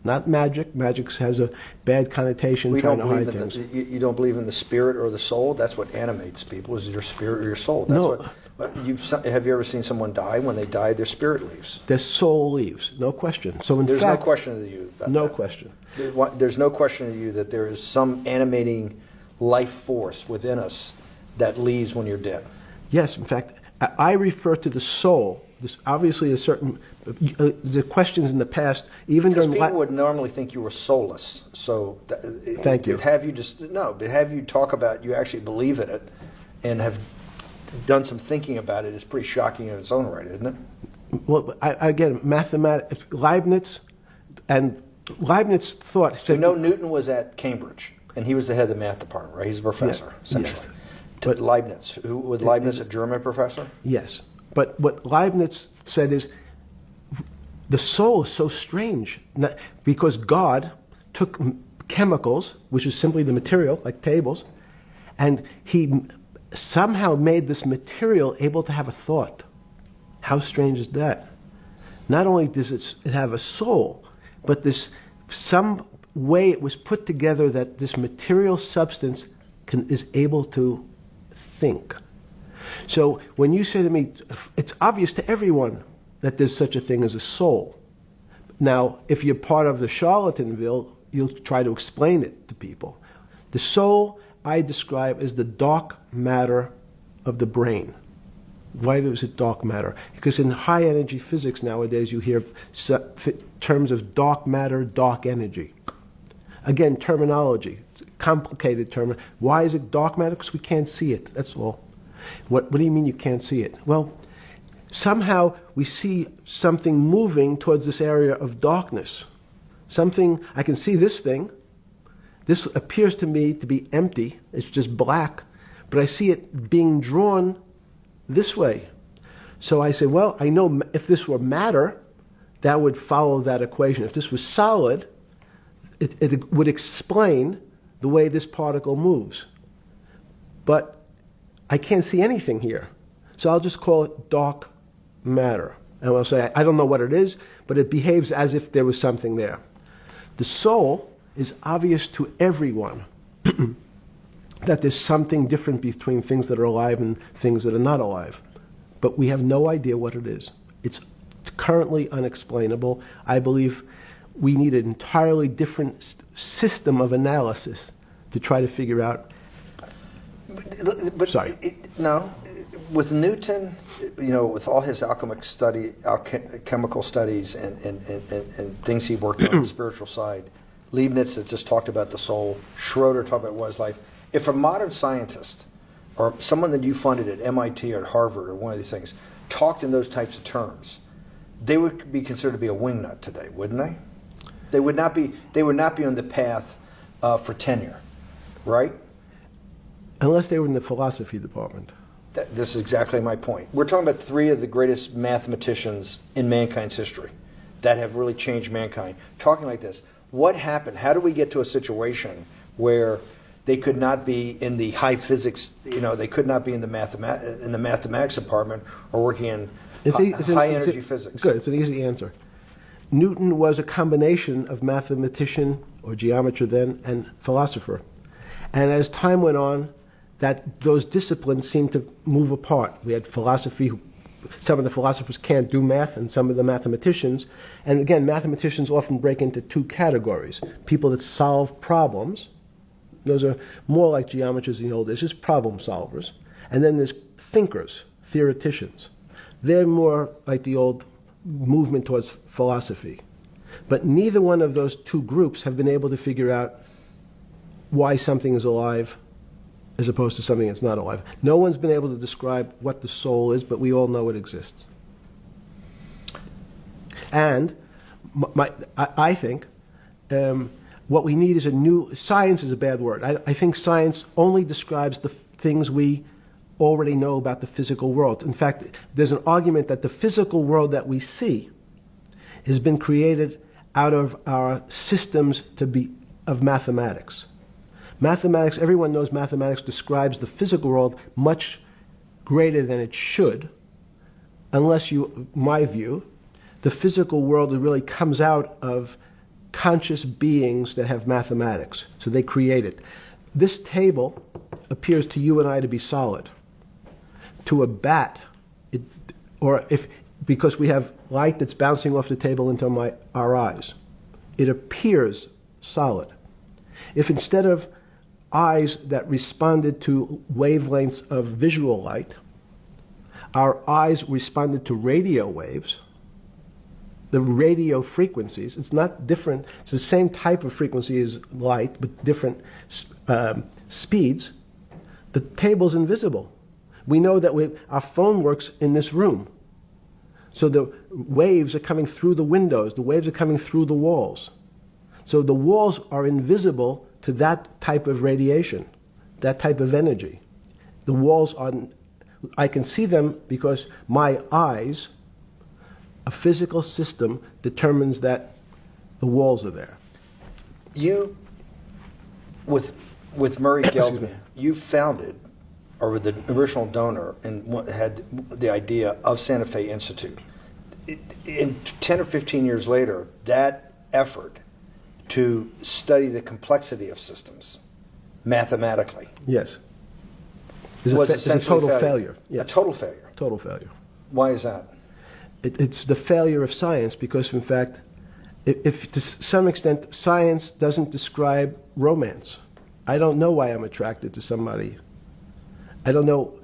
not magic. Magic has a bad connotation, trying to hide things. You don't believe in the spirit or the soul? That's what animates people, is your spirit or your soul. That's no. Have you ever seen someone die? When they die, their spirit leaves. Their soul leaves, no question. So There's no question to you about no that. question. There's no question to you that there is some animating life force within us that leaves when you're dead. Yes, in fact, I refer to the soul. This obviously a certain the questions in the past, even because during people would normally think you were soulless. So thank you. But have you talk about you actually believe in it and have done some thinking about it is pretty shocking in its own right, isn't it? Well, again, mathematics, Leibniz thought. So Newton was at Cambridge, and he was the head of the math department, right? He's a professor, essentially. Yes. But Leibniz, was Leibniz a German professor? Yes. But what Leibniz said is the soul is so strange because God took chemicals, which is simply the material, like tables, and he somehow made this material able to have a thought. How strange is that? Not only does it have a soul, but some way it was put together that this material substance is able to think. So when you say to me, it's obvious to everyone that there's such a thing as a soul. Now, if you're part of the Charlatanville, you'll try to explain it to people. The soul I describe as the dark matter of the brain. Why is it dark matter? Because in high energy physics nowadays you hear terms of dark matter, dark energy. Again, terminology, it's a complicated term. Why is it dark matter? Because we can't see it, that's all. What do you mean you can't see it? Well, somehow we see something moving towards this area of darkness. Something, I can see this thing. This appears to me to be empty. It's just black. But I see it being drawn this way. So I say, well, I know if this were matter, that would follow that equation. If this was solid, it would explain the way this particle moves. But I can't see anything here. So I'll just call it dark matter. And I'll say, I don't know what it is, but it behaves as if there was something there. The soul is obvious to everyone that there's something different between things that are alive and things that are not alive. But we have no idea what it is. It's currently unexplainable. I believe we need an entirely different system of analysis to try to figure out. But Sorry. No, with Newton, with all his alchemical studies and things he worked on the spiritual side, Leibniz that just talked about the soul, Schroeder talked about what is life. If a modern scientist or someone that you funded at MIT or at Harvard or one of these things talked in those types of terms, they would be considered to be a wingnut today, wouldn't they? They would not be. They would not be on the path for tenure, right? Unless they were in the philosophy department. This is exactly my point. We're talking about three of the greatest mathematicians in mankind's history that have really changed mankind. Talking like this, what happened? How do we get to a situation where they could not be in the high physics? They could not be in the mathematics department or working in high energy physics. Good. It's an easy answer. Newton was a combination of mathematician or geometer then and philosopher, and as time went on, those disciplines seemed to move apart. We had philosophy. Some of the philosophers can't do math, and some of the mathematicians. And again, mathematicians often break into two categories: people that solve problems. Those are more like geometers in the old days, just problem solvers. And then there's thinkers, theoreticians. They're more like the old movement towards philosophy. But neither one of those two groups have been able to figure out why something is alive as opposed to something that's not alive. No one's been able to describe what the soul is, but we all know it exists. And I think what we need is a new, science is a bad word. I think science only describes the things we already know about the physical world. In fact, there's an argument that the physical world that we see has been created out of our systems of mathematics. Mathematics, everyone knows mathematics describes the physical world much greater than it should, unless my view, the physical world really comes out of conscious beings that have mathematics. So they create it. This table appears to you and I to be solid. To a bat, because we have light that's bouncing off the table into our eyes, it appears solid. If instead of eyes that responded to wavelengths of visual light, our eyes responded to radio waves, the radio frequencies, it's not different, it's the same type of frequency as light, but different speeds, the table's invisible. We know that our phone works in this room. So the waves are coming through the windows, the waves are coming through the walls. So the walls are invisible to that type of radiation, that type of energy. The walls are, I can see them because my eyes, a physical system determines that the walls are there. You, with Murray Geldman, you founded, or were the original donor, and had the idea of Santa Fe Institute. In 10 or 15 years later, that effort to study the complexity of systems mathematically. Yes. Was it's a total failure. Yes. A total failure. Total failure. Why is that? It's the failure of science because, in fact, if to some extent science doesn't describe romance. I don't know why I'm attracted to somebody. I don't know.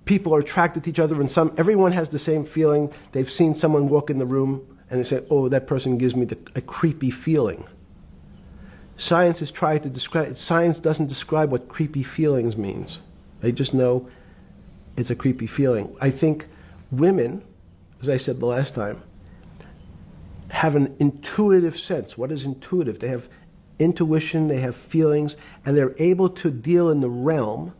People are attracted to each other, and everyone has the same feeling. They've seen someone walk in the room, and they say, "Oh, that person gives me a creepy feeling." Science has tried to describe. Science doesn't describe what creepy feelings means. They just know it's a creepy feeling. I think women as I said the last time, have an intuitive sense. What is intuitive? They have intuition, they have feelings, and they're able to deal in the realm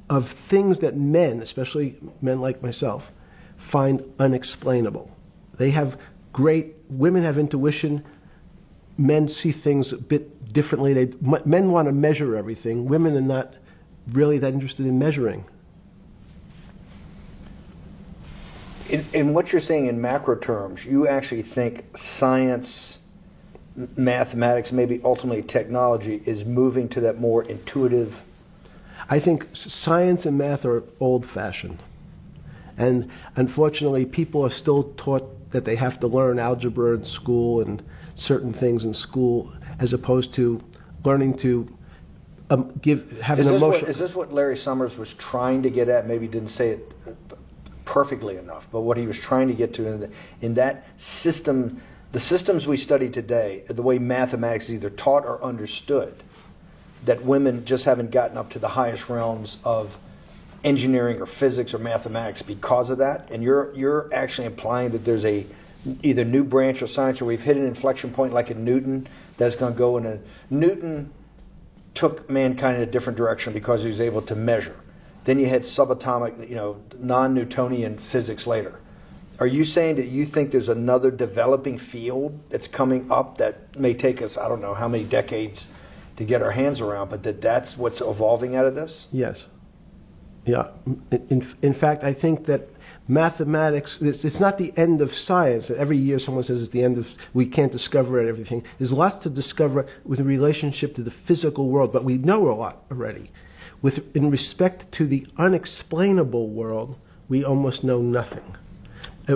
of things that men, especially men like myself, find unexplainable. They have women have intuition, men see things a bit differently. Men want to measure everything. Women are not really that interested in measuring. In what you're saying in macro terms, you actually think science, mathematics, maybe ultimately technology is moving to that more intuitive? I think science and math are old-fashioned. And unfortunately, people are still taught that they have to learn algebra in school and certain things in school, as opposed to learning to have an emotion. Is this what Larry Summers was trying to get at? Maybe he didn't say it perfectly enough, but what he was trying to get to in that system, the systems we study today, the way mathematics is either taught or understood, that women just haven't gotten up to the highest realms of engineering or physics or mathematics because of that. And you're actually implying that there's either new branch of science, or we've hit an inflection point like in Newton that's going to go in a... Newton took mankind in a different direction because he was able to measure. Then you had subatomic, non-Newtonian physics later. Are you saying that you think there's another developing field that's coming up that may take us, I don't know how many decades to get our hands around, but that's what's evolving out of this? Yes. Yeah. In fact, I think that mathematics, it's not the end of science. Every year someone says it's the end of, we can't discover everything. There's lots to discover with a relationship to the physical world, but we know a lot already. In respect to the unexplainable world, we almost know nothing.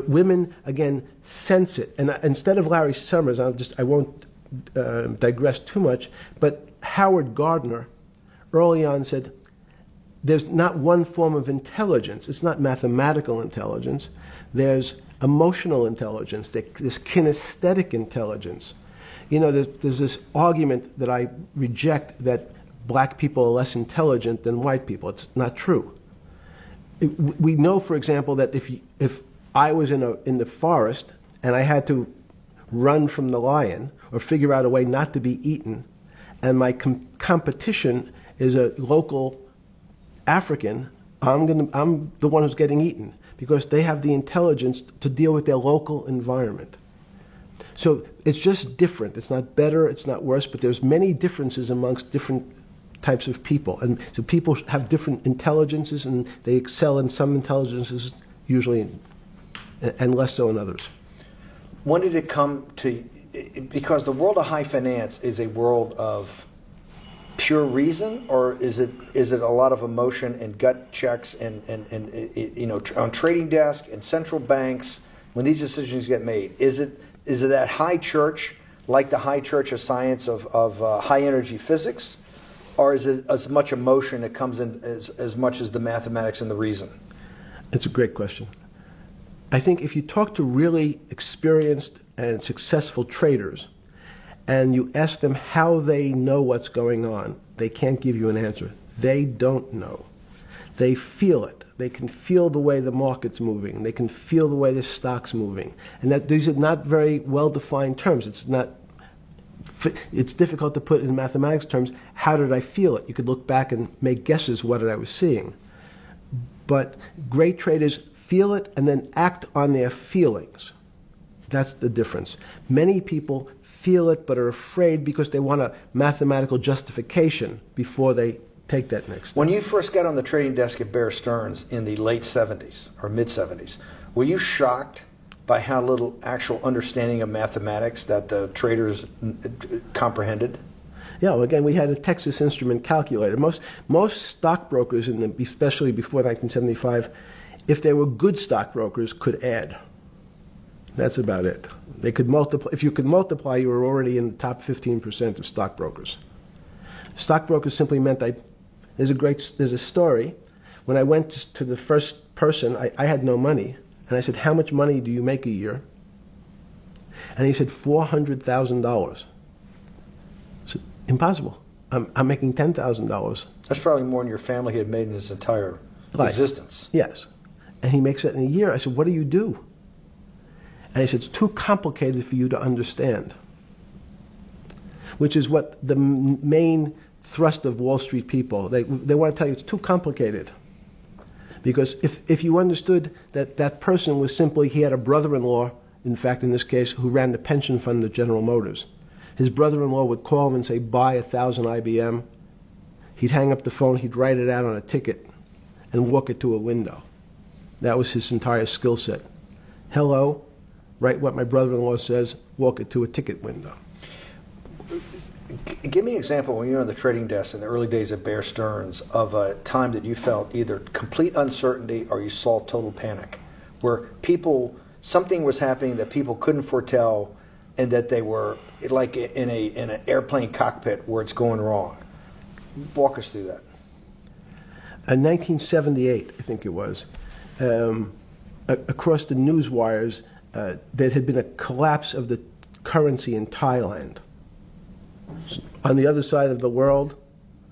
Women, again, sense it. And instead of Larry Summers, I won't digress too much, but Howard Gardner early on said, there's not one form of intelligence. It's not mathematical intelligence. There's emotional intelligence. There's kinesthetic intelligence. There's this argument that I reject that black people are less intelligent than white people. It's not true. We know, for example, that if I was in the forest and I had to run from the lion or figure out a way not to be eaten, and my competition is a local African, I'm the one who's getting eaten because they have the intelligence to deal with their local environment. So it's just different. It's not better, it's not worse, but there's many differences amongst different types of people. And so people have different intelligences, and they excel in some intelligences usually, and less so in others. When did it come to, because the world of high finance is a world of pure reason, or is it a lot of emotion and gut checks and on trading desk and central banks when these decisions get made? Is it that high church, like the high church of science of high energy physics, or is it as much emotion that comes in as much as the mathematics and the reason? It's a great question. I think if you talk to really experienced and successful traders, and you ask them how they know what's going on, they can't give you an answer. They don't know. They feel it. They can feel the way the market's moving. They can feel the way the stock's moving. And that these are not very well-defined terms. It's difficult to put in mathematics terms, how did I feel it? You could look back and make guesses what I was seeing. But great traders feel it and then act on their feelings. That's the difference. Many people feel it but are afraid because they want a mathematical justification before they take that next step. When you first got on the trading desk at Bear Stearns in the late 70s or mid 70s, were you shocked by how little actual understanding of mathematics that the traders comprehended? Yeah, well, again, we had a Texas Instrument calculator. Most stockbrokers, especially before 1975, if they were good stockbrokers, could add. That's about it. They could multiply. If you could multiply, you were already in the top 15% of stockbrokers. Stockbrokers simply meant there's a story. When I went to the first person, I had no money. And I said, how much money do you make a year? And he said, $400,000. I said, impossible. I'm making $10,000. That's probably more than your family had made in his entire existence. Yes. And he makes it in a year. I said, what do you do? And he said, it's too complicated for you to understand, which is what the main thrust of Wall Street people, they want to tell you it's too complicated. Because if you understood that that person was simply, he had a brother-in-law, in fact, in this case, who ran the pension fund at General Motors. His brother-in-law would call him and say, buy 1,000 IBM. He'd hang up the phone, he'd write it out on a ticket and walk it to a window. That was his entire skill set. Hello, write what my brother-in-law says, walk it to a ticket window. Give me an example when you were on the trading desk in the early days of Bear Stearns of a time that you felt either complete uncertainty or you saw total panic, where people, something was happening that people couldn't foretell and that they were like in an airplane cockpit where it's going wrong. Walk us through that. In 1978, I think it was, across the news wires, there had been a collapse of the currency in Thailand. On the other side of the world,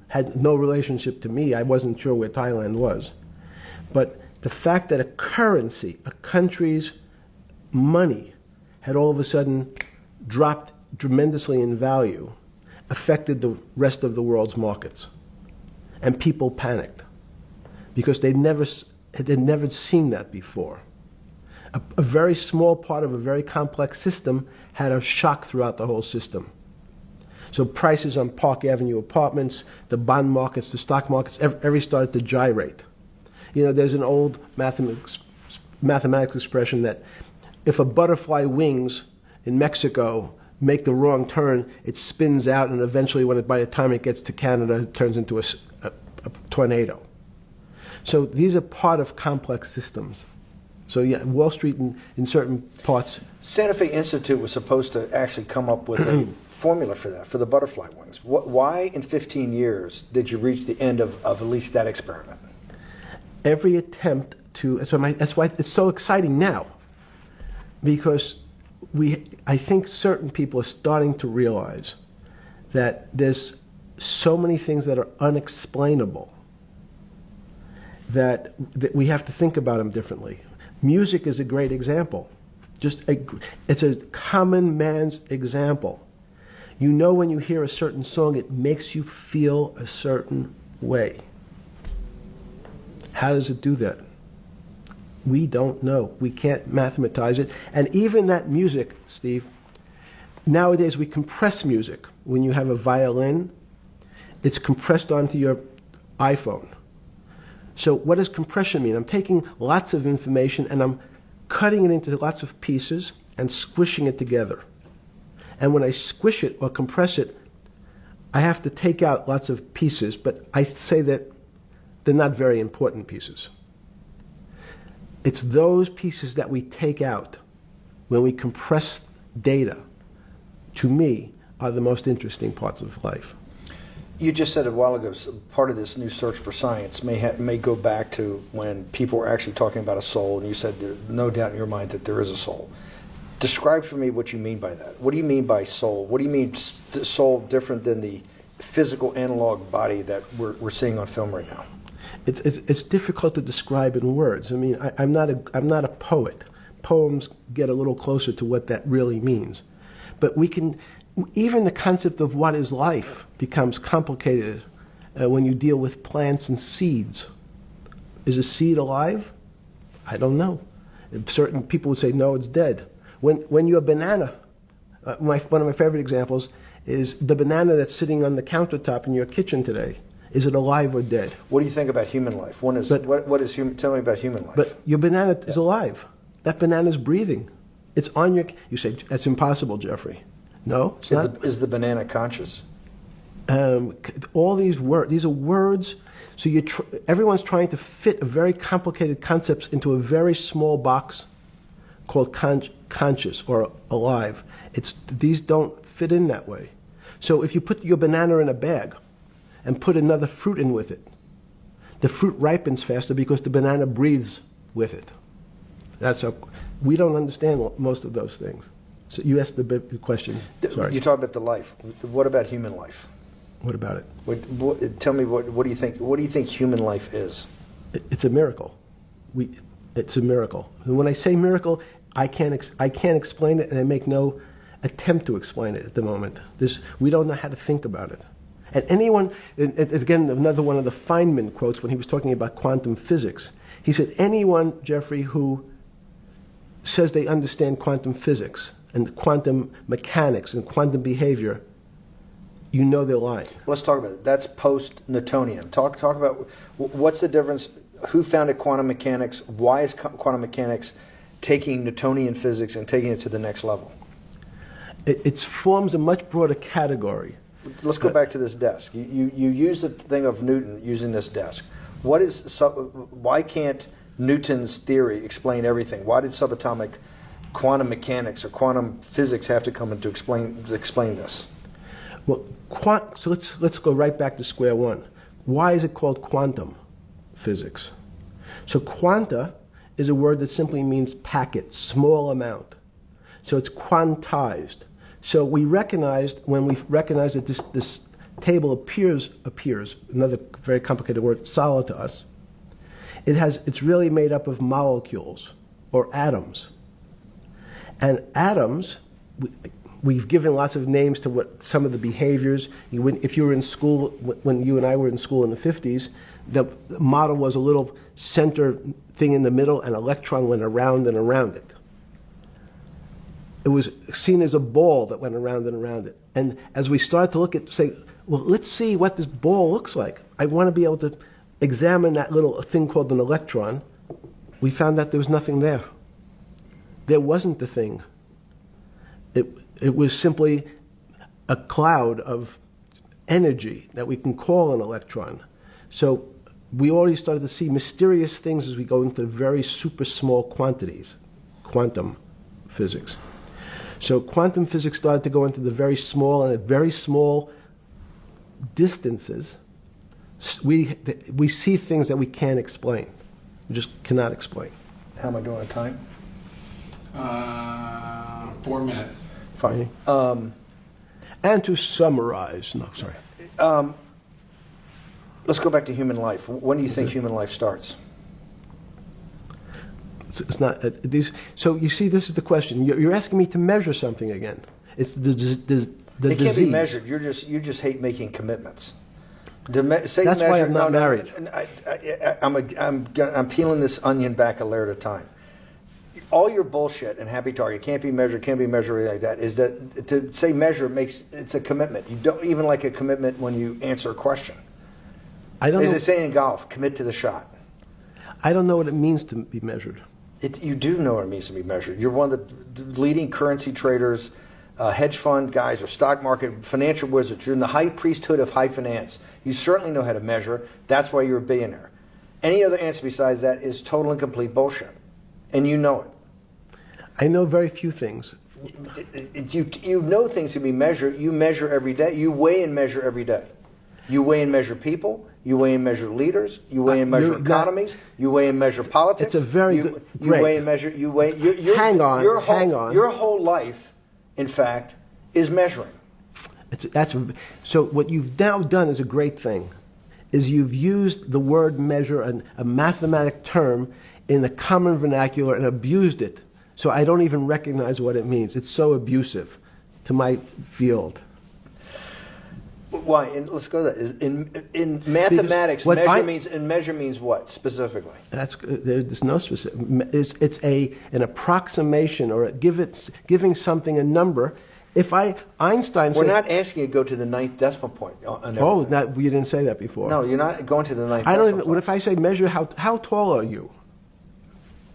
had no relationship to me. I wasn't sure where Thailand was. But the fact that a currency, a country's money, had all of a sudden dropped tremendously in value, affected the rest of the world's markets. And people panicked because they'd never seen that before. A very small part of a very complex system had a shock throughout the whole system. So prices on Park Avenue apartments, the bond markets, the stock markets, every started to gyrate. You know, there's an old mathematics expression that if a butterfly wings in Mexico make the wrong turn, it spins out, and eventually, by the time it gets to Canada, it turns into a tornado. So these are part of complex systems. So yeah, Wall Street in certain parts. Santa Fe Institute was supposed to actually come up with a formula for that, for the butterfly wings. Why in 15 years did you reach the end of at least that experiment? Every attempt to, that's why it's so exciting now, because I think certain people are starting to realize that there's so many things that are unexplainable that we have to think about them differently. Music is a great example. It's a common man's example. You know, when you hear a certain song, it makes you feel a certain way. How does it do that? We don't know. We can't mathematize it. And even that music, Steve, nowadays we compress music. When you have a violin, it's compressed onto your iPhone. So what does compression mean? I'm taking lots of information and I'm cutting it into lots of pieces and squishing it together. And when I squish it or compress it, I have to take out lots of pieces, but I say that they're not very important pieces. It's those pieces that we take out when we compress data, to me, are the most interesting parts of life. You just said a while ago, part of this new search for science may go back to when people were actually talking about a soul, and you said there's no doubt in your mind that there is a soul. Describe for me what you mean by that. What do you mean by soul? What do you mean soul different than the physical analog body that we're seeing on film right now? It's difficult to describe in words. I mean, I'm not a poet. Poems get a little closer to what that really means. But even the concept of what is life becomes complicated when you deal with plants and seeds. Is a seed alive? I don't know. Certain people would say, no, it's dead. When you're a banana, one of my favorite examples is the banana that's sitting on the countertop in your kitchen today. Is it alive or dead? What do you think about human life? What is human? Tell me about human life. But your banana is alive. That banana is breathing. It's on your. You say that's impossible, Jeffrey. No, it's not. Is the banana conscious? All these are words. So everyone's trying to fit a very complicated concepts into a very small box called conscious or alive. These don't fit in that way. So if you put your banana in a bag and put another fruit in with it, the fruit ripens faster because the banana breathes with it. We don't understand most of those things. So you asked the big question. Sorry. You talk about the life. What about human life? What about it? Tell me what do you think? What do you think human life is? It's a miracle. It's a miracle. And when I say miracle, I can't explain it, and I make no attempt to explain it at the moment. We don't know how to think about it. And anyone, again, another one of the Feynman quotes when he was talking about quantum physics. He said, anyone, Jeffrey, who says they understand quantum physics and quantum mechanics and quantum behavior, you know they're lying. Let's talk about it. That's post-Newtonian. Talk about what's the difference, who founded quantum mechanics, why is quantum mechanics taking Newtonian physics and taking it to the next level? It forms a much broader category. Let's go back to this desk. You use the thing of Newton using this desk. Why can't Newton's theory explain everything? Why did subatomic quantum mechanics or quantum physics have to come in to explain this? Well, so let's go right back to square one. Why is it called quantum physics? So quanta is a word that simply means packet, small amount. So it's quantized. So we recognized, when we recognized that this table appears, another very complicated word, solid to us, it's really made up of molecules or atoms. And atoms, we've given lots of names to what some of the behaviors. If you were in school, when you and I were in school in the 50s, the model was a little center thing in the middle, and an electron went around and around it. It was seen as a ball that went around and around it. And as we started to look at, say, well, let's see what this ball looks like. I want to be able to examine that little thing called an electron. We found that there was nothing there. There wasn't the thing. It was simply a cloud of energy that we can call an electron. So we already started to see mysterious things as we go into very super small quantities, quantum physics. So quantum physics started to go into the very small, and at very small distances, we see things that we can't explain. We just cannot explain. How am I doing on time? 4 minutes. Fine. And to summarize, no, sorry. Let's go back to human life. When do you think human life starts? It's not these. So you see, this is the question. You're asking me to measure something again. It's the disease. It can't be measured. You just hate making commitments. That's why I'm not married. I'm peeling this onion back a layer at a time. All your bullshit and happy target can't be measured like that. Is that to say measure it's a commitment. You don't even like a commitment when you answer a question. I don't. As they say in golf, commit to the shot. I don't know what it means to be measured. You do know what it means to be measured. You're one of the leading currency traders, hedge fund guys, or stock market financial wizards. You're in the high priesthood of high finance. You certainly know how to measure. That's why you're a billionaire. Any other answer besides that is total and complete bullshit, and you know it. I know very few things. You know things can be measured. You measure every day. You weigh and measure every day. You weigh and measure people. You weigh and measure leaders. You weigh and measure economies. You weigh and measure politics. It's a very good. You weigh and measure. You weigh. Hang on. Your whole life, in fact, is measuring. So what you've now done is a great thing. Is you've used the word measure, a mathematic term, in the common vernacular and abused it. So I don't even recognize what it means. It's so abusive to my field. Why? And let's go to that. In mathematics, measure means what specifically? There's no specific. It's an approximation, or giving something a number. Einstein said, we're not asking you to go to the 9th decimal point. You didn't say that before. No, you're not going to the 9th. I don't even. What if I say measure how tall are you?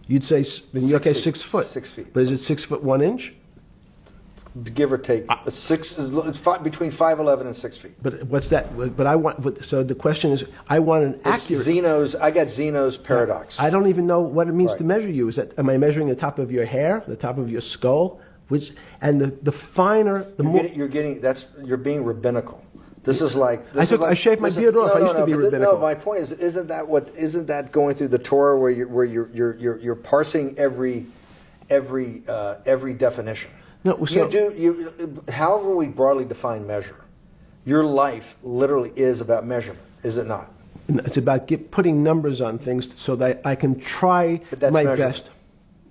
You'd say, in your case, 6 foot. 6 feet. But is it 6 foot 1 inch? Give or take, between 5'11" and 6 feet. But what's that? So the question is, I want an accurate. I got Zeno's paradox. I don't even know what it means to measure you. Am I measuring the top of your hair, the top of your skull, the finer, the more. You're being rabbinical. This is like. I shaved my beard off. I used to be rabbinical. No, my point is, isn't that going through the Torah where you're parsing every definition? No, however we broadly define measure, your life literally is about measurement, is it not? It's about putting numbers on things so that I can try my best.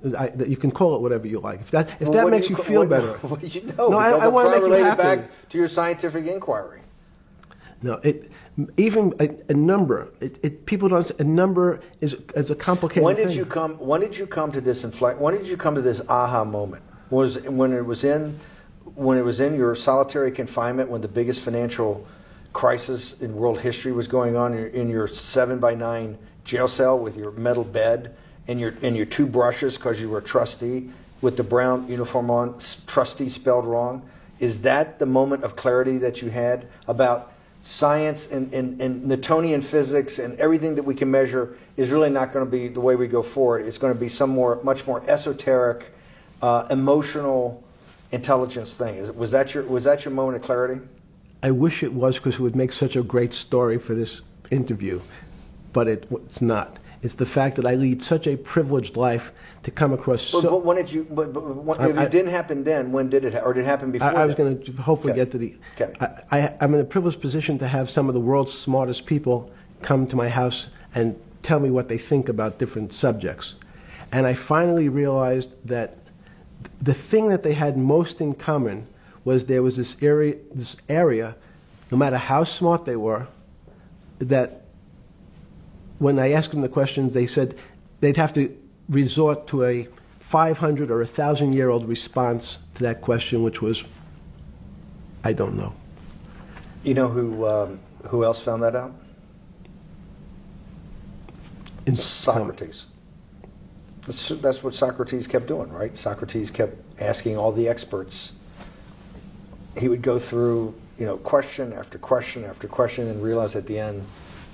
That you can call it whatever you like. If that Well, that what do makes you feel better. What do you know? No, Because I I'm want to trying make you relate it happy. back to your scientific inquiry. No, even a number. People don't. A number is a complicated When did thing. you come? When did you come to this When did you come to this aha moment? Was when it was in your solitary confinement, when the biggest financial crisis in world history was going on, in your 7x9 jail cell with your metal bed and your two brushes because you were a trustee with the brown uniform on, trustee spelled wrong. Is that the moment of clarity that you had about science and Newtonian physics and everything that we can measure is really not going to be the way we go forward? It's going to be much more esoteric, emotional intelligence thing. Was that your moment of clarity? I wish it was, because it would make such a great story for this interview, but it's not. It's the fact that I lead such a privileged life to come across. But when did you? If it didn't happen then, when did it? Or did it happen before? I was going to hopefully get to the. Okay. I'm in a privileged position to have some of the world's smartest people come to my house and tell me what they think about different subjects, and I finally realized that the thing that they had most in common was there was this area, no matter how smart they were, that when I asked them the questions, they said they'd have to resort to a 500 or 1,000-year-old response to that question, which was, I don't know. You know who else found that out? Socrates. That's what Socrates kept doing, right? Socrates kept asking all the experts. He would go through, question after question after question, and realize at the end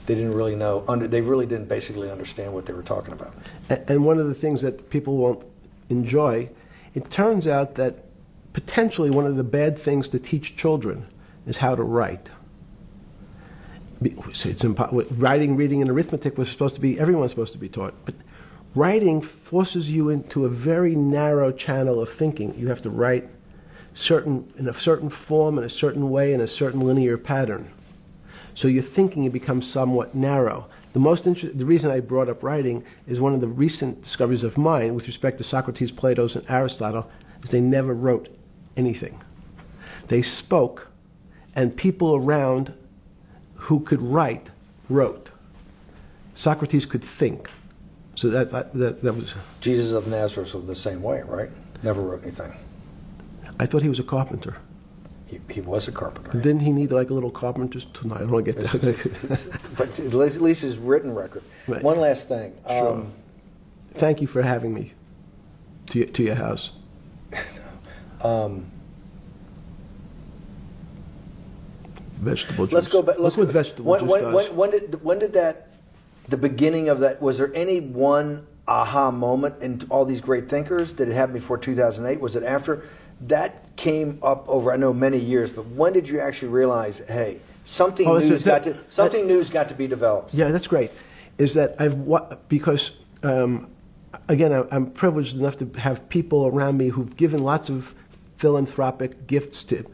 they didn't really know. They really didn't basically understand what they were talking about. And one of the things that people won't enjoy, it turns out that potentially one of the bad things to teach children is how to write. Writing, reading, and arithmetic was supposed to be, everyone's supposed to be taught. But writing forces you into a very narrow channel of thinking. You have to write in a certain form, in a certain way, in a certain linear pattern. So your thinking becomes somewhat narrow. The reason I brought up writing is one of the recent discoveries of mine with respect to Socrates, Plato, and Aristotle is they never wrote anything. They spoke, and people around who could write wrote. Socrates could think. So that was... Jesus of Nazareth was the same way, right? Never wrote anything. I thought he was a carpenter. He was a carpenter. Didn't he need like a little carpenter's tonight? I don't want to get that. But at least his written record. Right. One last thing. Sure. Thank you for having me to your house. Vegetable juice. Let's go back. Look what vegetable juice does. When did that? The beginning of that. Was there any one aha moment in all these great thinkers? Did it happen before 2008? Was it after? That came up over, I know, many years. But when did you actually realize, hey, something new's got to be developed? Yeah, that's great. Is that because again, I'm privileged enough to have people around me who've given lots of philanthropic gifts to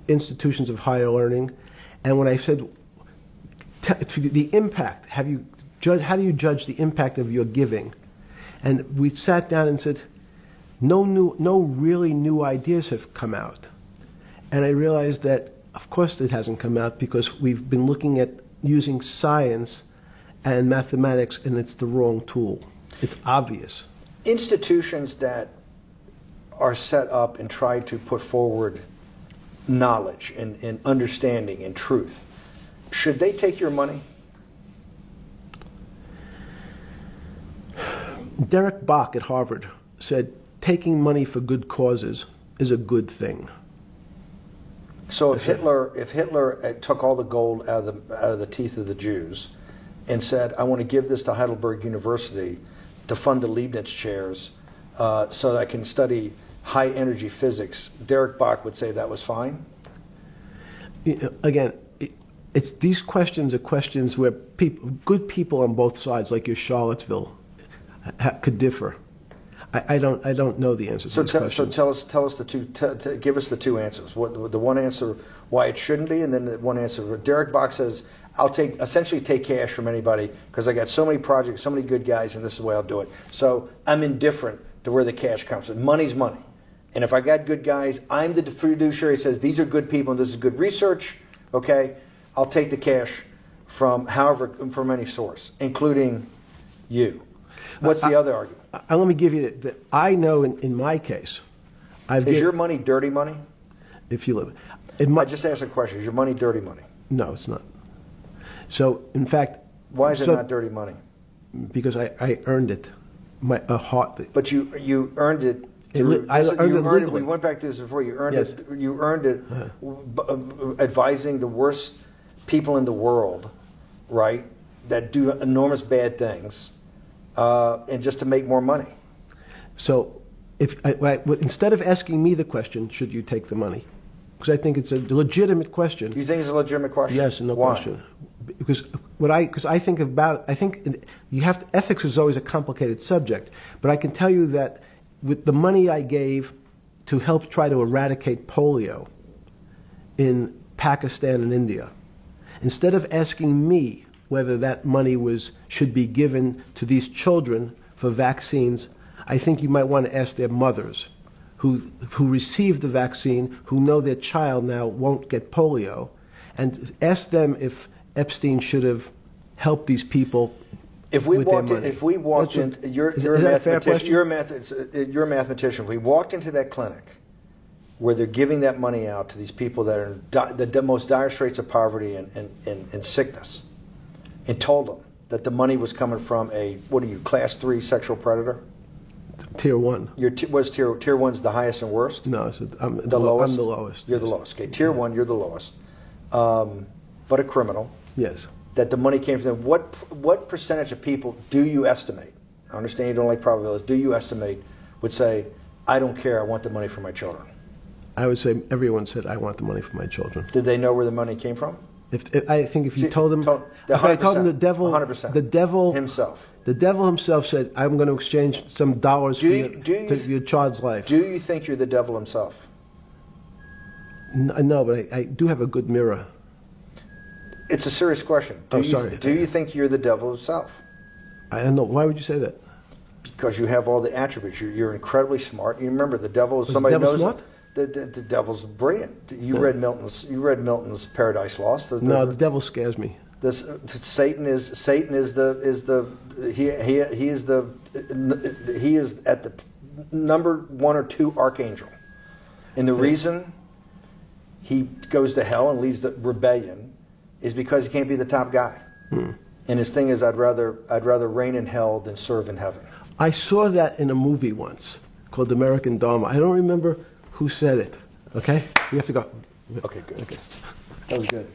institutions of higher learning, and when I said the impact, how do you judge the impact of your giving? And we sat down and said, no really new ideas have come out. And I realized that, of course, it hasn't come out because we've been looking at using science and mathematics, and it's the wrong tool. It's obvious. Institutions that are set up and try to put forward knowledge and understanding and truth, should they take your money? Derek Bach at Harvard said, taking money for good causes is a good thing. So if Hitler took all the gold out of the teeth of the Jews and said, I want to give this to Heidelberg University to fund the Leibniz chairs so that I can study high energy physics, Derek Bach would say that was fine? Again, these questions are questions where good people on both sides, like your Charlottesville, could differ. I don't know the answers to these questions. So tell us the two. Give us the two answers. The one answer why it shouldn't be, and then the one answer. Derek Bach says, I'll essentially take cash from anybody because I got so many projects, so many good guys, and this is the way I'll do it. So I'm indifferent to where the cash comes from. Money's money. And if I got good guys, I'm the fiduciary that says these are good people and this is good research, okay? I'll take the cash from any source, including you. What's the other argument? Let me give you that. I know in my case, Is your money dirty money? If you live, I just asked a question. Is your money dirty money? No, it's not. So, in fact, why is it not dirty money? Because I earned it, But you earned it. I earned it legally. We went back to this before. You earned Yes. it. You earned it, advising the worst people in the world, right? That do enormous bad things, and just to make more money. So, instead of asking me the question, should you take the money? Because I think it's a legitimate question. You think it's a legitimate question? Yes, no Why? question. Because I think ethics is always a complicated subject. But I can tell you that with the money I gave to help try to eradicate polio in Pakistan and India, instead of asking me whether that money should be given to these children for vaccines, I think you might want to ask their mothers who received the vaccine, who know their child now won't get polio, and ask them if Epstein should have helped these people. You're a mathematician. We walked into that clinic where they're giving that money out to these people that are in the most dire straits of poverty and sickness, and told them that the money was coming from class 3 sexual predator? Tier 1. Tier 1's the highest and worst? No, I'm the lowest. I'm the lowest. You're the lowest. Okay, Tier 1, you're the lowest. But a criminal. Yes. That the money came from them. What percentage of people do you estimate? I understand you don't like probabilities. Do you estimate would say, I don't care, I want the money for my children? I would say everyone said, I want the money for my children. Did they know where the money came from? I think if you told them, if I told them the devil, 100%. the devil himself. The devil himself said, I'm going to exchange some dollars for your child's life. Do you think you're the devil himself? No, but I do have a good mirror. It's a serious question. Do you think you're the devil himself? I don't know. Why would you say that? Because you have all the attributes. You're incredibly smart. You remember, the devil is somebody who knows. Smart? The devil's brilliant. You read Milton's Paradise Lost. The devil scares me. Satan is at the number 1 or 2 archangel, and the reason he goes to hell and leads the rebellion is because he can't be the top guy. And his thing is, I'd rather reign in hell than serve in heaven. I saw that in a movie once called American Dharma. I don't remember who said it. Okay, we have to go. Okay, good. Okay, that was good.